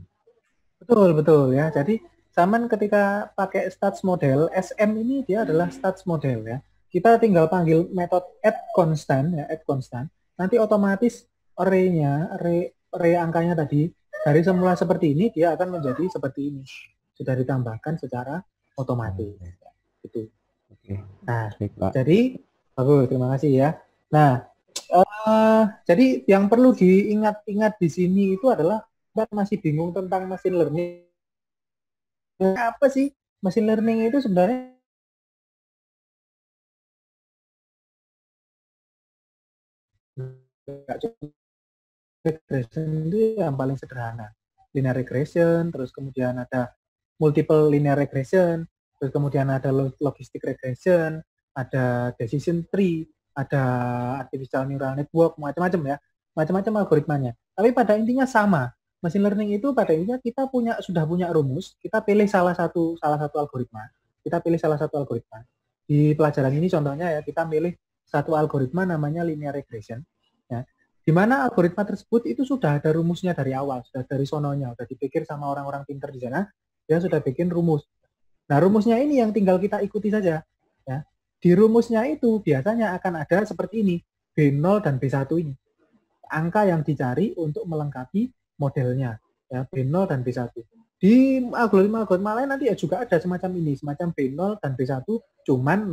Betul ya. Jadi zaman ketika pakai stats model, SM ini dia adalah stats model ya. Kita tinggal panggil metode @constant ya, @constant. Nanti otomatis array angkanya tadi dari semula seperti ini dia akan menjadi seperti ini. Sudah ditambahkan secara otomatis. Gitu. Oke. Nah, baik, Pak. jadi bagus, terima kasih ya. Nah, jadi yang perlu diingat-ingat di sini itu adalah kita masih bingung tentang machine learning. Apa sih machine learning itu sebenarnya? Regression itu yang paling sederhana. Linear regression, terus kemudian ada multiple linear regression, terus kemudian ada logistic regression, ada decision tree, ada artificial neural network, macam-macam ya, macam-macam algoritmanya. Tapi pada intinya sama. Machine learning itu pada intinya kita sudah punya rumus, kita pilih salah satu algoritma. Kita pilih salah satu algoritma. Di pelajaran ini contohnya ya, kita milih satu algoritma namanya linear regression. Ya, di mana algoritma tersebut itu sudah ada rumusnya dari awal, sudah dari sononya, sudah dipikir sama orang-orang pintar di sana, dia sudah bikin rumus. Nah, rumusnya ini yang tinggal kita ikuti saja. Ya. Di rumusnya itu biasanya akan ada seperti ini, B0 dan B1 ini. Angka yang dicari untuk melengkapi modelnya, ya, B0 dan B1. Di algoritma lain nanti ya juga ada semacam ini, semacam B0 dan B1, cuman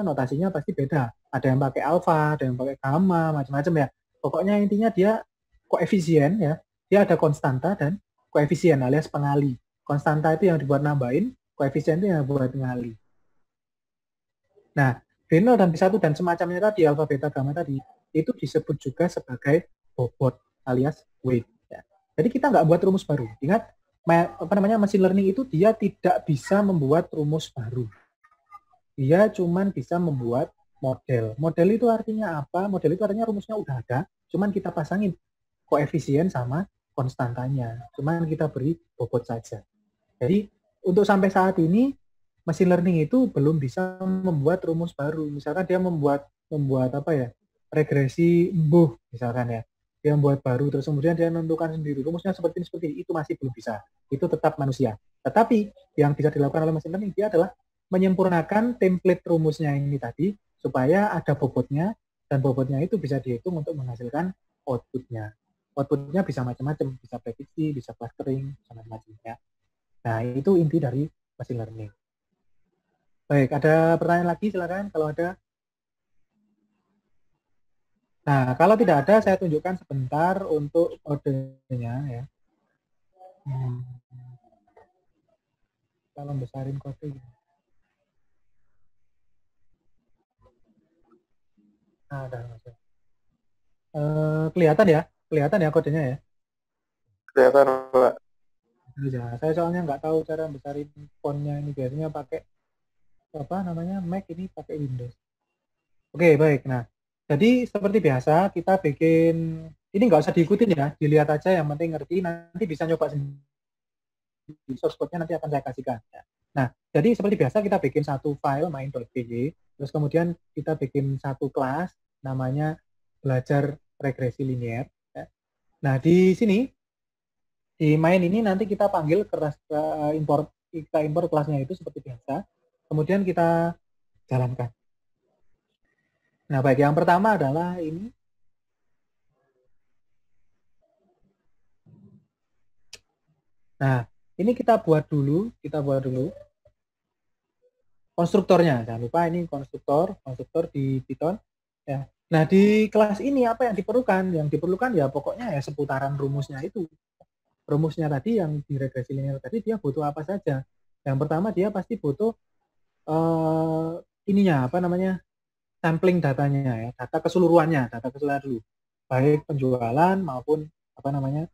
notasinya pasti beda. Ada yang pakai alfa, ada yang pakai gamma, macam-macam ya. Pokoknya intinya dia koefisien ya, dia ada konstanta dan koefisien alias pengali. Konstanta itu yang dibuat nambahin, koefisien itu yang buat ngali. Nah, B0 dan B1 dan semacamnya tadi, alfa, beta, gamma tadi, itu disebut juga sebagai bobot. alias weight. Ya. Jadi kita nggak buat rumus baru. Ingat, machine learning itu dia tidak bisa membuat rumus baru. Dia cuman bisa membuat model. Model itu artinya apa? Model itu artinya rumusnya udah ada, cuman kita pasangin koefisien sama konstantanya. Cuman kita beri bobot saja. Jadi untuk sampai saat ini machine learning itu belum bisa membuat rumus baru. Misalkan dia membuat apa ya? Regresi embuh misalkan ya. Dia membuat baru terus kemudian dia menentukan sendiri rumusnya seperti ini, itu masih belum bisa. Itu tetap manusia. Tetapi yang bisa dilakukan oleh machine learning dia adalah menyempurnakan template rumusnya ini tadi supaya ada bobotnya dan bobotnya itu bisa dihitung untuk menghasilkan outputnya. Outputnya bisa macam-macam, bisa prediksi, bisa clustering, bisa macam-macam ya. Nah, itu inti dari machine learning. Baik, ada pertanyaan lagi silakan kalau ada. Nah, kalau tidak ada saya tunjukkan sebentar untuk kodenya ya. Kalau besarin kode. Nah, ada masuk. Kelihatan ya kodenya ya. Kelihatan, Pak. Ya, saya soalnya nggak tahu cara besarin fontnya ini, biasanya pakai apa namanya Mac, ini pakai Windows. Oke, baik. Nah, jadi seperti biasa kita bikin, ini nggak usah diikutin ya, dilihat aja, yang penting ngerti, nanti bisa nyoba sendiri. Source code-nya nanti akan saya kasihkan. Nah, jadi seperti biasa kita bikin satu file main.py, terus kemudian kita bikin satu kelas namanya belajar regresi linear. Nah, di sini di main ini nanti kita panggil kita import kelasnya itu seperti biasa. Kemudian kita jalankan. Nah, baik, yang pertama adalah ini. Nah, ini kita buat dulu konstruktornya. Jangan lupa ini konstruktor di Python ya. Nah, di kelas ini apa yang diperlukan? Yang diperlukan ya pokoknya ya seputaran rumusnya itu. Rumusnya tadi yang di regresi linear tadi dia butuh apa saja. Yang pertama dia pasti butuh ininya apa namanya? Sampling datanya ya, data keseluruhan dulu. Baik penjualan maupun apa namanya?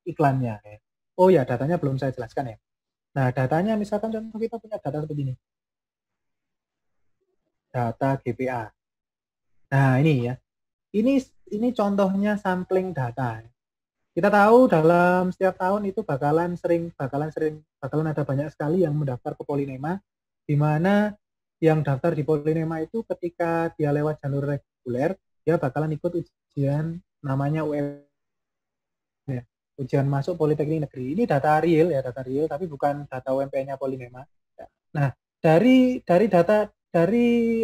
Iklannya ya. Oh ya, datanya belum saya jelaskan ya. Nah, datanya misalkan contoh kita punya data seperti ini. Data GPA. Nah, ini ya. Ini contohnya sampling data. Kita tahu dalam setiap tahun itu bakalan ada banyak sekali yang mendaftar ke Polinema, di mana yang daftar di Polinema itu ketika dia lewat jalur reguler, dia bakalan ikut ujian namanya ya, ujian masuk Politeknik Negeri. Ini data real ya, tapi bukan data UMPN-nya Polinema. Nah, dari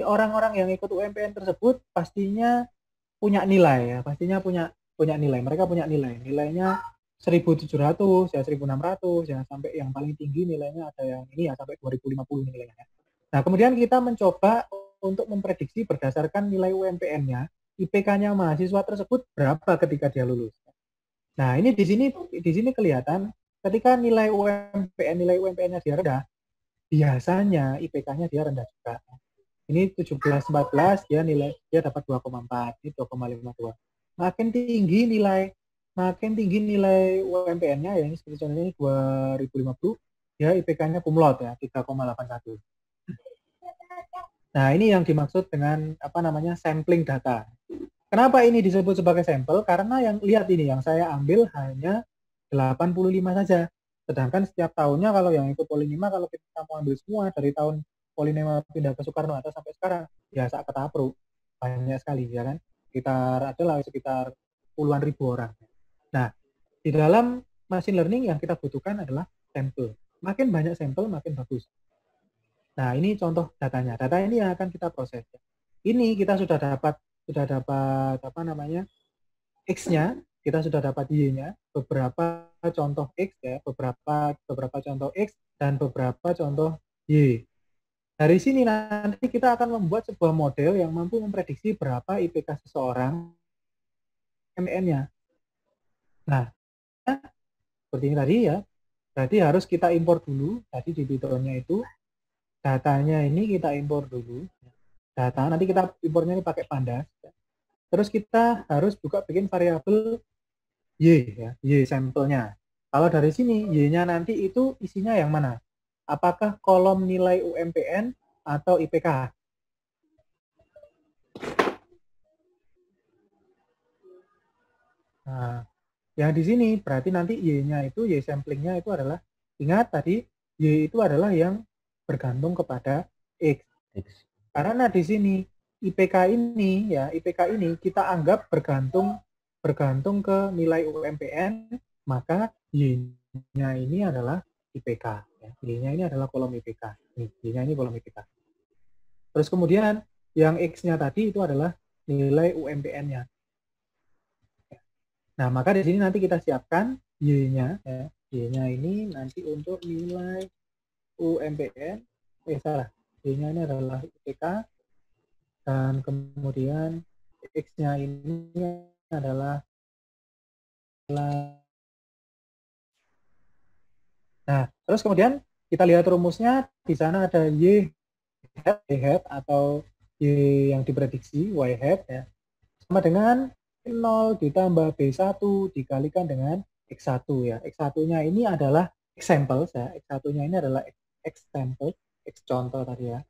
orang-orang yang ikut UMPN tersebut pastinya punya nilai ya, mereka punya nilainya 1.700 ya, 1.600 ya, sampai yang paling tinggi nilainya ada yang ini ya sampai 2050 nilainya. Nah, kemudian kita mencoba untuk memprediksi berdasarkan nilai UMPN-nya, IPK-nya mahasiswa tersebut berapa ketika dia lulus. Nah, ini di sini kelihatan ketika nilai UMPN-nya dia rendah, biasanya IPK-nya dia rendah juga. Ini 17-14 dia dapat 2,4, ini 2,52. Makin tinggi nilai UMPN-nya ya, ini seperti contohnya ini 2050, ya IPK-nya kumlot ya 3,81. Nah, ini yang dimaksud dengan apa namanya sampling data. Kenapa ini disebut sebagai sampel? Karena yang lihat ini yang saya ambil hanya 85 saja. Sedangkan setiap tahunnya kalau yang ikut Polinema, kalau kita mau ambil semua dari tahun Polinema pindah ke Soekarno-Hatta sampai sekarang, ya saat ketapru banyak sekali ya kan, sekitar puluhan ribu orang. Nah, di dalam machine learning yang kita butuhkan adalah sampel. Makin banyak sampel makin bagus. Nah, ini contoh datanya. Data ini yang akan kita proses. Ini kita sudah dapat apa namanya X-nya, kita sudah dapat Y-nya, beberapa contoh X ya, beberapa contoh X dan beberapa contoh Y. Dari sini nanti kita akan membuat sebuah model yang mampu memprediksi berapa IPK seseorang MN-nya. Nah, seperti ini tadi ya, berarti harus kita import dulu, tadi di Python-nya itu, datanya ini kita import dulu. Data, nanti kita importnya ini pakai Pandas. Terus kita harus juga bikin variabel Y ya, Y sampelnya. Kalau dari sini Y-nya nanti itu isinya yang mana? Apakah kolom nilai UMPN atau IPK? Nah, yang di sini berarti nanti Y-nya itu, Y samplingnya itu adalah, ingat tadi Y itu adalah yang bergantung kepada X. Karena di sini IPK ini ya, IPK ini kita anggap bergantung ke nilai UMPN, maka Y-nya ini adalah IPK. Ya. Y-nya ini adalah kolom IPK. Y-nya ini kolom IPK. Terus kemudian yang X-nya tadi itu adalah nilai UMPN-nya. Nah, maka di sini nanti kita siapkan Y-nya. Ya. Y-nya ini nanti untuk nilai UMPN. Salah. Y-nya ini adalah IPK. Dan kemudian X-nya ini adalah, nah, terus kemudian kita lihat rumusnya, di sana ada Y hat atau Y yang diprediksi, Y hat ya, sama dengan 0 ditambah B1 dikalikan dengan X1 ya. X1-nya ini adalah example ya. X1-nya ini adalah example, X contoh tadi ya.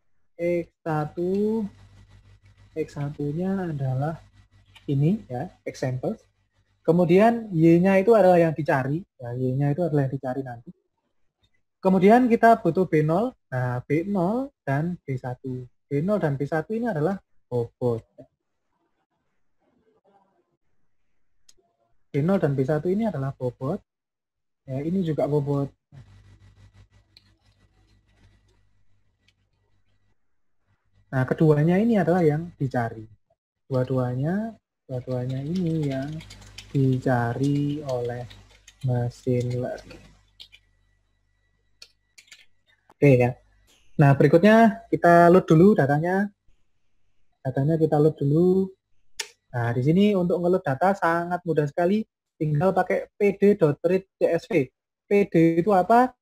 X1-nya adalah ini ya, example. Kemudian Y-nya itu adalah yang dicari, ya, Y-nya itu adalah yang dicari nanti. Kemudian kita butuh B0, nah B0 dan B1. B0 dan B1 ini adalah bobot. B0 dan B1 ini adalah bobot. Ya, ini juga bobot. Nah, keduanya ini adalah yang dicari. Dua-duanya ini yang dicari oleh machine learning. Oke ya. Nah, berikutnya kita load dulu datanya. Datanya kita load dulu. Nah, di sini untuk ngeload data sangat mudah sekali. Tinggal pakai pd.readcsv. PD itu apa?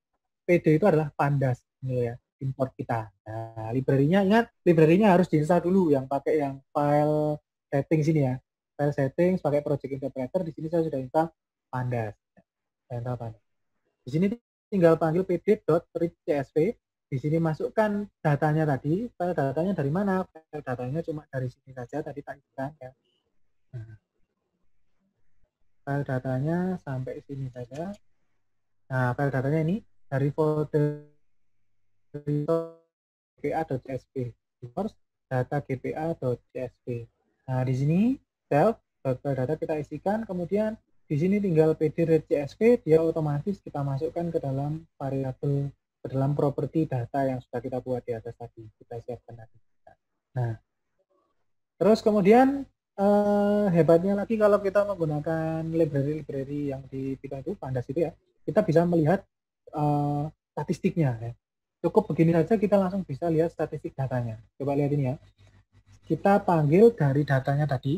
PD itu adalah pandas. Ini ya, import kita. Nah, library-nya, ingat, library-nya harus diinstal dulu. Yang pakai yang file settings ini ya. File settings, pakai project interpreter. Di sini saya sudah install pandas. Saya install pandas. Di sini tinggal panggil pd.readcsv. Di sini masukkan datanya tadi. File datanya dari mana? File datanya cuma dari sini saja. Tadi tak isikan ya. Nah, file datanya sampai sini saja. Nah, file datanya ini dari folder gpa.csv. Source data gpa.csv. Nah, di sini self file data kita isikan, kemudian di sini tinggal pd.readcsv, dia otomatis kita masukkan ke dalam variabel, ke dalam properti data yang sudah kita buat di atas tadi, kita siapkan tadi. Nah, terus kemudian hebatnya lagi kalau kita menggunakan library yang di Python itu, pandas itu ya, kita bisa melihat statistiknya ya. Cukup begini saja kita langsung bisa lihat statistik datanya. Coba lihat ini ya. Kita panggil dari datanya tadi.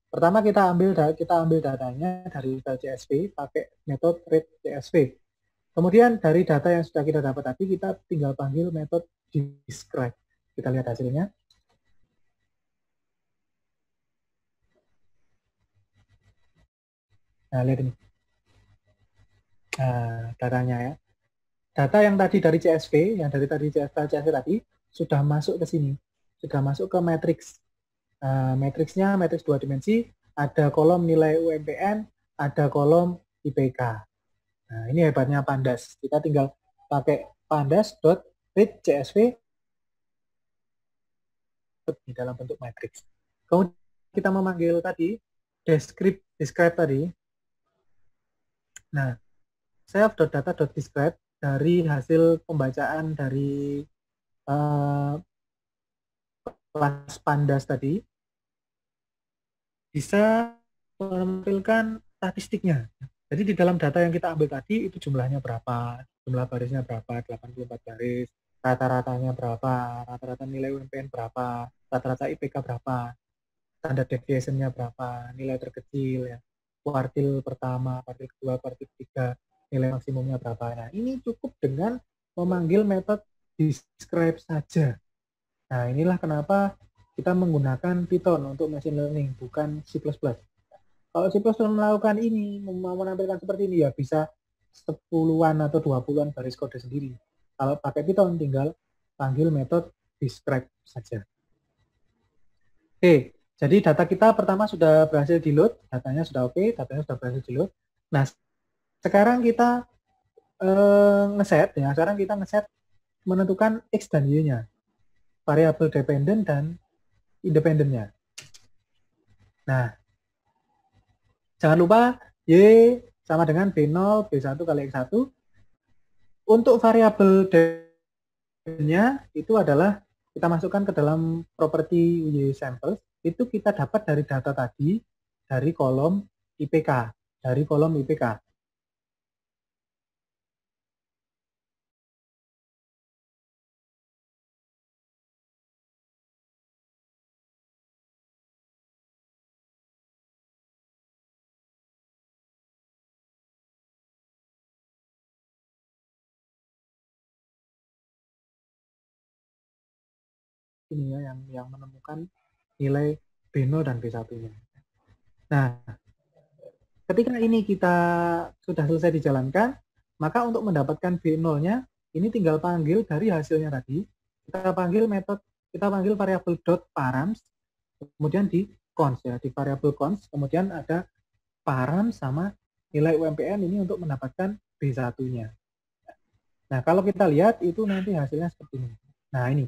Pertama kita ambil datanya dari file CSV pakai metode readcsv. Kemudian dari data yang sudah kita dapat tadi kita tinggal panggil metode describe. Kita lihat hasilnya. Nah, lihat ini. Nah, datanya ya. Data yang tadi dari CSV, yang dari tadi CSV tadi, sudah masuk ke sini. Sudah masuk ke matriks. Matriksnya, matriks 2 dimensi, ada kolom nilai UMPN, ada kolom IPK. Nah, ini hebatnya pandas. Kita tinggal pakai pandas.readcsv di dalam bentuk matriks. Kemudian kita memanggil tadi, describe tadi. Nah, self.data.describe dari hasil pembacaan dari kelas pandas tadi bisa menampilkan statistiknya. Jadi di dalam data yang kita ambil tadi itu jumlahnya berapa, jumlah barisnya berapa, 84 baris, rata-ratanya berapa, rata-rata nilai UMPN berapa, rata-rata IPK berapa, standard deviation-nya berapa, nilai terkecil ya, kuartil pertama, kuartil kedua, kuartil ketiga, nilai maksimumnya berapa. Nah, ini cukup dengan memanggil metode describe saja. Nah, inilah kenapa kita menggunakan Python untuk machine learning, bukan C++. Kalau C++ melakukan ini, mau menampilkan seperti ini, ya bisa 10-an atau 20-an baris kode sendiri. Kalau pakai Python, tinggal panggil metode describe saja. Oke, jadi data kita pertama sudah berhasil di-load, datanya sudah oke, datanya sudah berhasil di-load. Nah, sekarang kita ngeset menentukan X dan Y-nya, variabel dependent dan independennya. Nah, jangan lupa Y sama dengan B0, B1 kali X1. Untuk variabel dependentnya itu adalah kita masukkan ke dalam properti Y samples, itu kita dapat dari data tadi, dari kolom IPK. Ini ya yang menemukan nilai B0 dan B1-nya. Nah, ketika ini kita sudah selesai dijalankan, maka untuk mendapatkan B0-nya, ini tinggal panggil dari hasilnya tadi, kita panggil variabel .params, kemudian di const ya, di variabel const, kemudian ada params sama nilai UMPN ini untuk mendapatkan B1-nya. Nah, kalau kita lihat itu nanti hasilnya seperti ini. Nah, ini.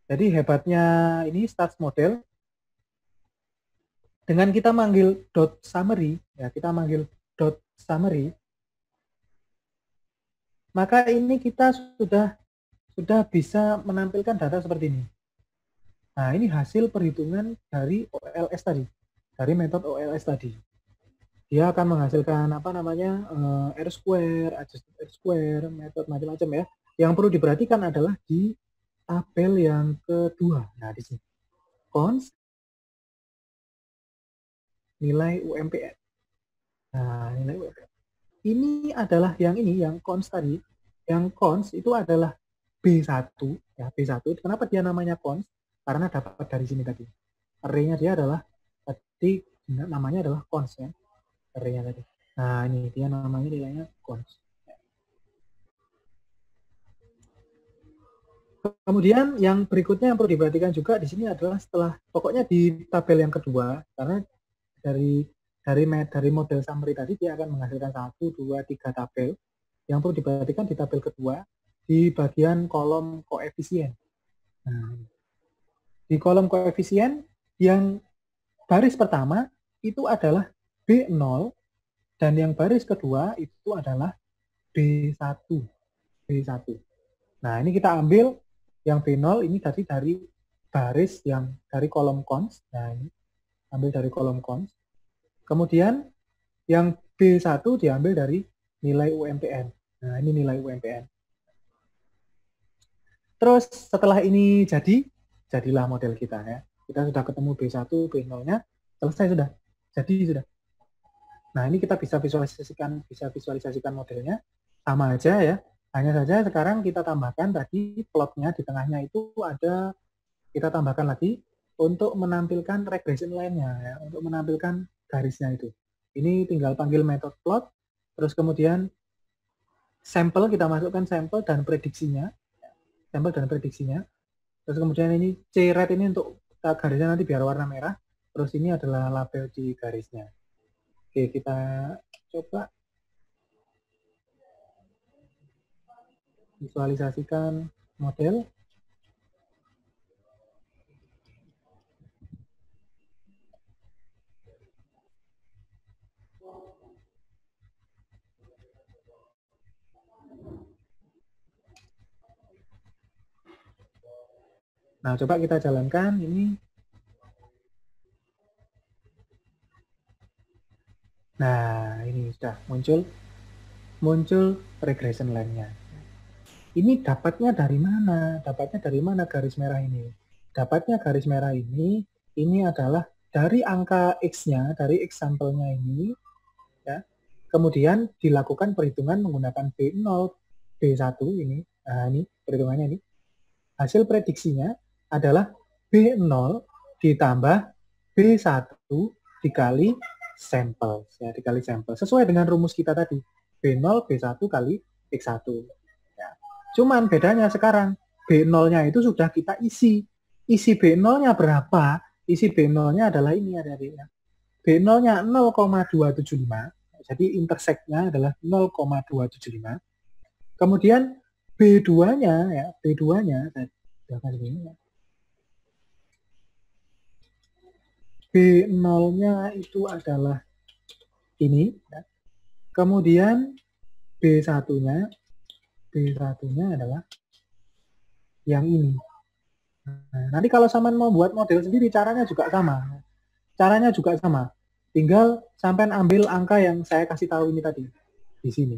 Jadi hebatnya ini stats model, dengan kita manggil .summary, ya kita manggil .summary, maka ini kita sudah bisa menampilkan data seperti ini. Nah, ini hasil perhitungan dari OLS tadi, dari metode OLS tadi. Dia akan menghasilkan apa namanya R-square, adjusted R-square, metode macam-macam ya. Yang perlu diperhatikan adalah di tabel yang kedua. Nah, di sini. Const nilai UMPN. Nah, nilai UMPN. Ini adalah yang const tadi. Yang const itu adalah B1, ya B1. Kenapa dia namanya const? Karena dapat dari sini tadi. Array-nya dia adalah tadi namanya adalah const ya. Array-nya tadi. Nah, ini dia namanya nilainya const. Kemudian yang berikutnya yang perlu diperhatikan juga di sini adalah pokoknya di tabel yang kedua, karena dari model summary tadi dia akan menghasilkan 1, 2, 3 tabel. Yang perlu diperhatikan di tabel kedua di bagian kolom koefisien. Nah, di kolom koefisien yang baris pertama itu adalah B0 dan yang baris kedua itu adalah B1. Nah, ini kita ambil yang B0 ini tadi dari baris yang dari kolom const. Nah, ini ambil dari kolom const. Kemudian yang B1 diambil dari nilai UMPN. Nah, ini nilai UMPN. Terus setelah ini jadilah model kita ya. Kita sudah ketemu B1, B0-nya, selesai sudah. Jadi sudah. Nah, ini kita bisa visualisasikan modelnya sama aja ya. Hanya saja sekarang kita tambahkan tadi plotnya di tengahnya itu ada, kita tambahkan lagi untuk menampilkan regression line-nya ya, untuk menampilkan garisnya itu. Ini tinggal panggil metode plot, terus kemudian sampel, kita masukkan sampel dan prediksinya. Terus kemudian ini C-red ini untuk garisnya nanti biar warna merah, terus ini adalah label di garisnya. Oke, kita coba visualisasikan model. Nah, coba kita jalankan ini. Nah, ini sudah muncul regression line-nya. Ini dapatnya dari mana? Garis merah ini? Dapatnya garis merah ini adalah dari angka X-nya, dari X sampelnya ini, ya. Kemudian dilakukan perhitungan menggunakan B0, B1 ini. Nah, ini perhitungannya ini. Hasil prediksinya adalah B0 ditambah B1 dikali sampel, ya, dikali sampel. Sesuai dengan rumus kita tadi, B0 B1 kali X1. Ya. Cuman bedanya sekarang, B0-nya itu sudah kita isi. Isi B0-nya berapa? Isi B0-nya adalah ini, adik-adik. B0-nya 0,275, jadi interseknya adalah 0,275. Kemudian B2-nya, ya, B2-nya, B0-nya itu adalah ini. Ya. Kemudian B1-nya adalah yang ini. Nah, nanti kalau sama mau buat model sendiri, caranya juga sama. Caranya juga sama. Tinggal sampai ambil angka yang saya kasih tahu ini tadi. Di sini.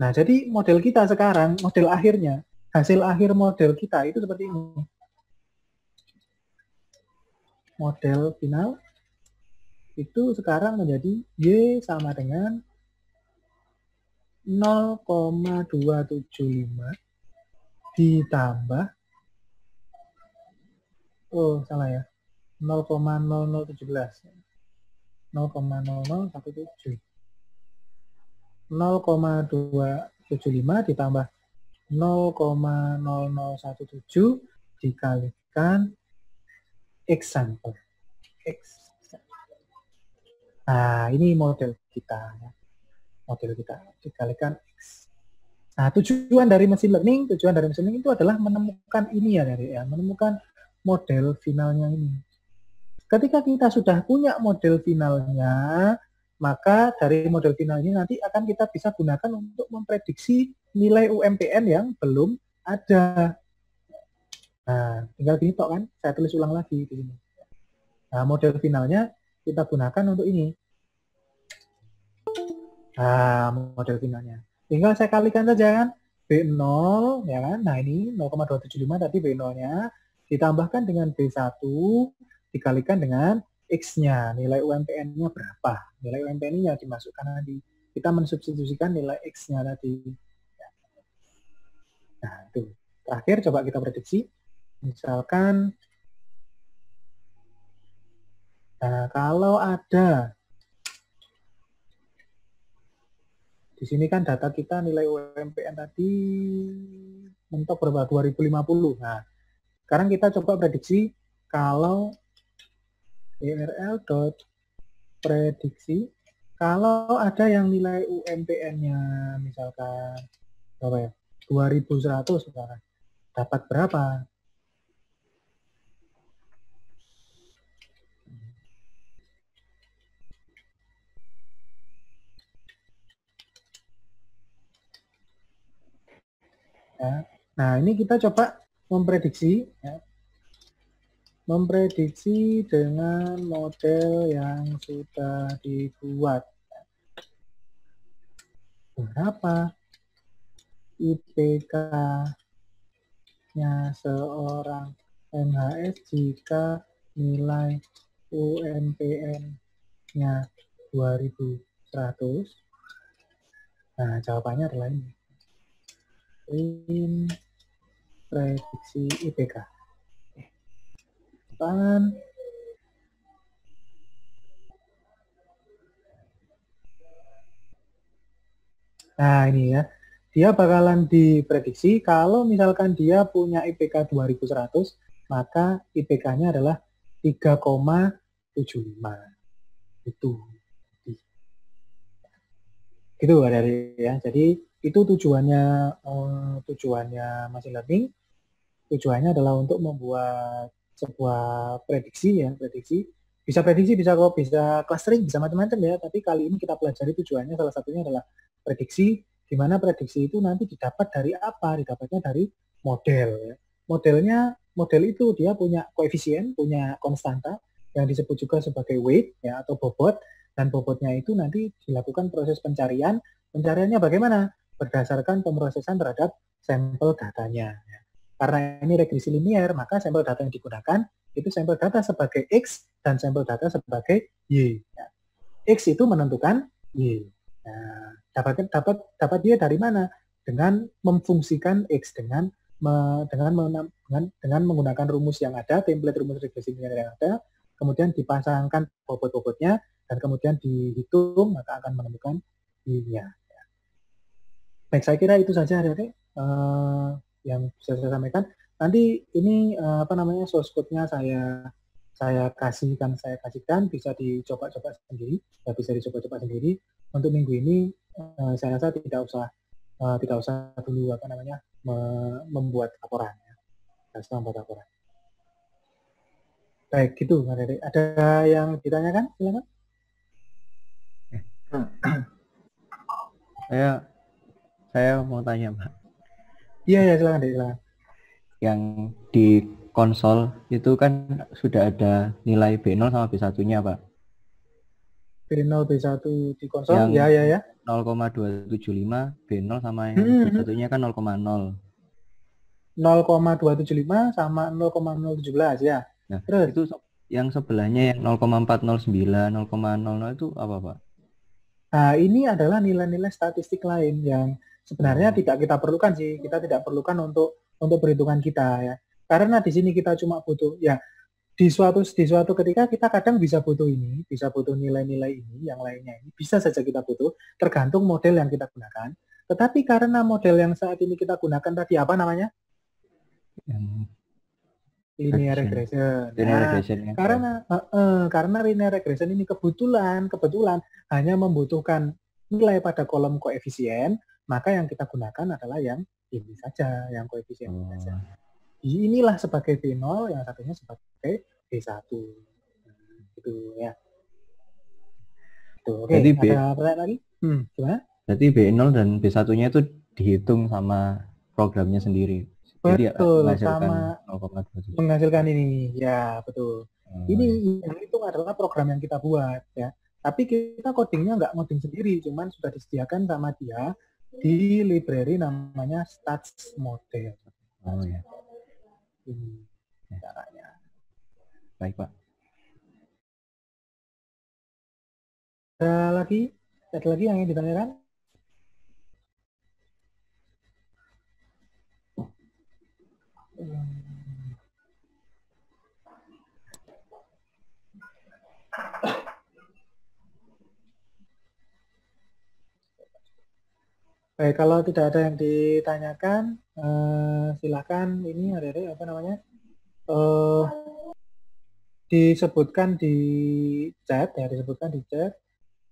Nah, jadi model kita sekarang, model akhirnya, hasil akhir model kita itu seperti ini. Model final itu sekarang menjadi Y sama dengan 0,275 ditambah, oh salah ya, 0,0017, 0,0017, 0,275 ditambah 0,0017 dikalikan X sampel. X. Nah, ini model kita. Model kita dikalikan X. Nah, tujuan dari machine learning itu adalah menemukan ini ya, menemukan model finalnya ini. Ketika kita sudah punya model finalnya, maka dari model final ini nanti akan kita bisa gunakan untuk memprediksi nilai UMPN yang belum ada. Nah, tinggal gini tok kan, saya tulis ulang lagi di sini. Nah, model finalnya kita gunakan untuk ini. Nah, model finalnya. Tinggal saya kalikan saja kan, B0, ya kan. Nah, ini 0,275 tadi B0-nya, ditambahkan dengan B1, dikalikan dengan X-nya, nilai UMPN-nya berapa. Nilai UMPN-nya dimasukkan nanti. Kita mensubstitusikan nilai X-nya tadi. Nah, itu. Terakhir, coba kita prediksi. Misalkan, nah, kalau ada, di sini kan data kita nilai UMPN tadi mentok berapa? 2050. Nah, sekarang kita coba prediksi kalau ERL.prediksi kalau ada yang nilai UMPN-nya misalkan berapa ya? 2100 misalkan. Dapat berapa? Ya. Nah, ini kita coba memprediksi, ya. Memprediksi dengan model yang sudah dibuat. Berapa IPK-nya seorang MHS jika nilai UMPN-nya 2100? Nah, jawabannya adalah ini. Prediksi IPK. Nah, ini ya. Dia bakalan diprediksi kalau misalkan dia punya IPK 2100, maka IPK-nya adalah 3,75. Itu. Gitu dari ya. Jadi itu tujuannya machine learning. Tujuannya adalah untuk membuat sebuah prediksi ya, bisa clustering, bisa macam-macam ya, tapi kali ini kita pelajari tujuannya salah satunya adalah prediksi, di mana prediksi itu nanti didapat dari apa? Didapatnya dari model ya. Model itu dia punya koefisien, punya konstanta yang disebut juga sebagai weight ya atau bobot, dan bobotnya itu nanti dilakukan proses pencarian. Pencariannya bagaimana? Berdasarkan pemrosesan terhadap sampel datanya. Karena ini regresi linier, maka sampel data yang digunakan itu sampel data sebagai X dan sampel data sebagai Y. X itu menentukan Y. Nah, dapat Y dari mana? Dengan memfungsikan X, dengan dengan menggunakan rumus yang ada, template rumus regresi linear yang ada, kemudian dipasangkan bobot-bobotnya, dan kemudian dihitung, maka akan menemukan I-nya. Baik, saya kira itu saja adik-adik yang bisa saya sampaikan. Nanti ini source code-nya saya kasihkan, bisa dicoba-coba sendiri, ya bisa dicoba-coba sendiri. Untuk minggu ini saya rasa tidak usah dulu membuat laporan, ya. Tidak usah membuat laporan. Baik, gitu, adik-adik. Ada yang ditanyakan? Silakan. Saya mau tanya, Pak. Iya, silakan, Dek, silakan. Yang di konsol itu kan sudah ada nilai B0 sama B1-nya, Pak. B0, B1 di konsol, yang ya. 0,275, B0 sama yang B1-nya kan 0,0. 0,275 sama 0,017 ya. Nah, terus itu yang sebelahnya yang 0,409, 0,00 itu apa, Pak? Nah, ini adalah nilai-nilai statistik lain yang sebenarnya tidak kita perlukan sih. Kita tidak perlukan untuk perhitungan kita ya. Karena di sini kita cuma butuh ya di suatu ketika kita kadang bisa butuh nilai-nilai ini, yang lainnya ini bisa saja kita butuh, tergantung model yang kita gunakan. Tetapi karena model yang saat ini kita gunakan tadi apa namanya? Linear regression. Karena linear regression ini kebetulan hanya membutuhkan nilai pada kolom koefisien, maka yang kita gunakan adalah yang ini saja, yang koefisien ini saja. Inilah sebagai B0, yang satunya sebagai B1. Gitu ya. Oke, ada pertanyaan lagi? Gimana? Berarti B0 dan B1-nya itu dihitung sama programnya sendiri. Betul, sama menghasilkan ini. Ya, betul. Ini yang itu adalah program yang kita buat ya. Tapi kita codingnya nggak ngoding sendiri, cuman sudah disediakan sama dia di library namanya stats model. Oh ya. Ini caranya. Baik, Pak. Ada lagi yang ingin ditanyakan? Baik, kalau tidak ada yang ditanyakan, silakan ini ada disebutkan di chat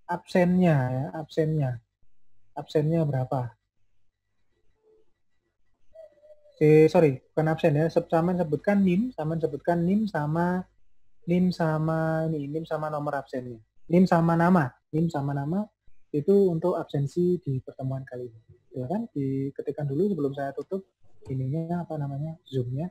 absennya berapa? Sorry, bukan absen ya, sebutkan NIM sama nomor absennya. NIM sama nama itu untuk absensi di pertemuan kali ini. Ya kan, diketikkan dulu sebelum saya tutup ininya Zoom-nya.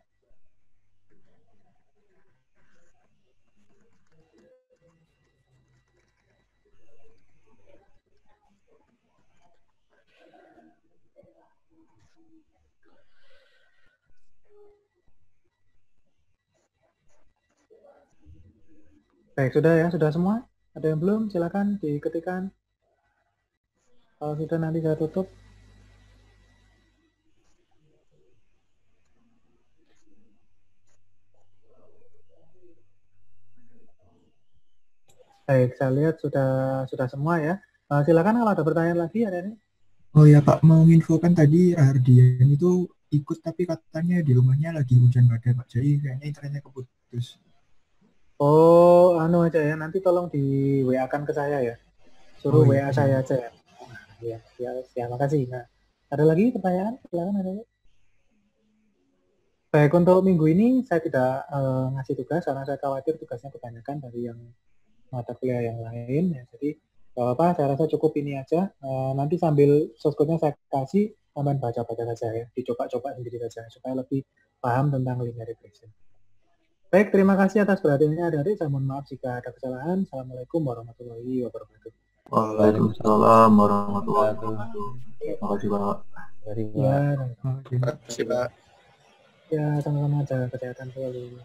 Baik, sudah semua? Ada yang belum? Silakan diketikkan. Kalau sudah nanti saya tutup. Baik, saya lihat sudah semua ya. Silakan kalau ada pertanyaan lagi, ada nih. Oh ya Pak, mau menginfokan tadi Rahardian itu ikut tapi katanya di rumahnya lagi hujan badai Pak, jadi kayaknya internetnya keputus. Oh, aja ya, nanti tolong di WA-kan ke saya ya. Suruh WA saya aja ya. Ya, makasih. Nah, ada lagi pertanyaan? Silakan ada. Baik, untuk minggu ini saya tidak ngasih tugas karena saya khawatir tugasnya kebanyakan dari yang mata kuliah yang lain ya. Jadi gak apa-apa, saya rasa cukup ini aja. Nanti sambil source code-nya saya kasih, tambahan baca-baca saja ya. Dicoba-coba sendiri saja supaya lebih paham tentang linear regression. Baik, terima kasih atas perhatiannya adik-adik. Saya mohon maaf jika ada kesalahan. Assalamualaikum warahmatullahi wabarakatuh. Waalaikumsalam warahmatullahi wabarakatuh. Terima kasih, Pak. Terima kasih Pak. Ya, sama-sama, jaga kesehatan selalu.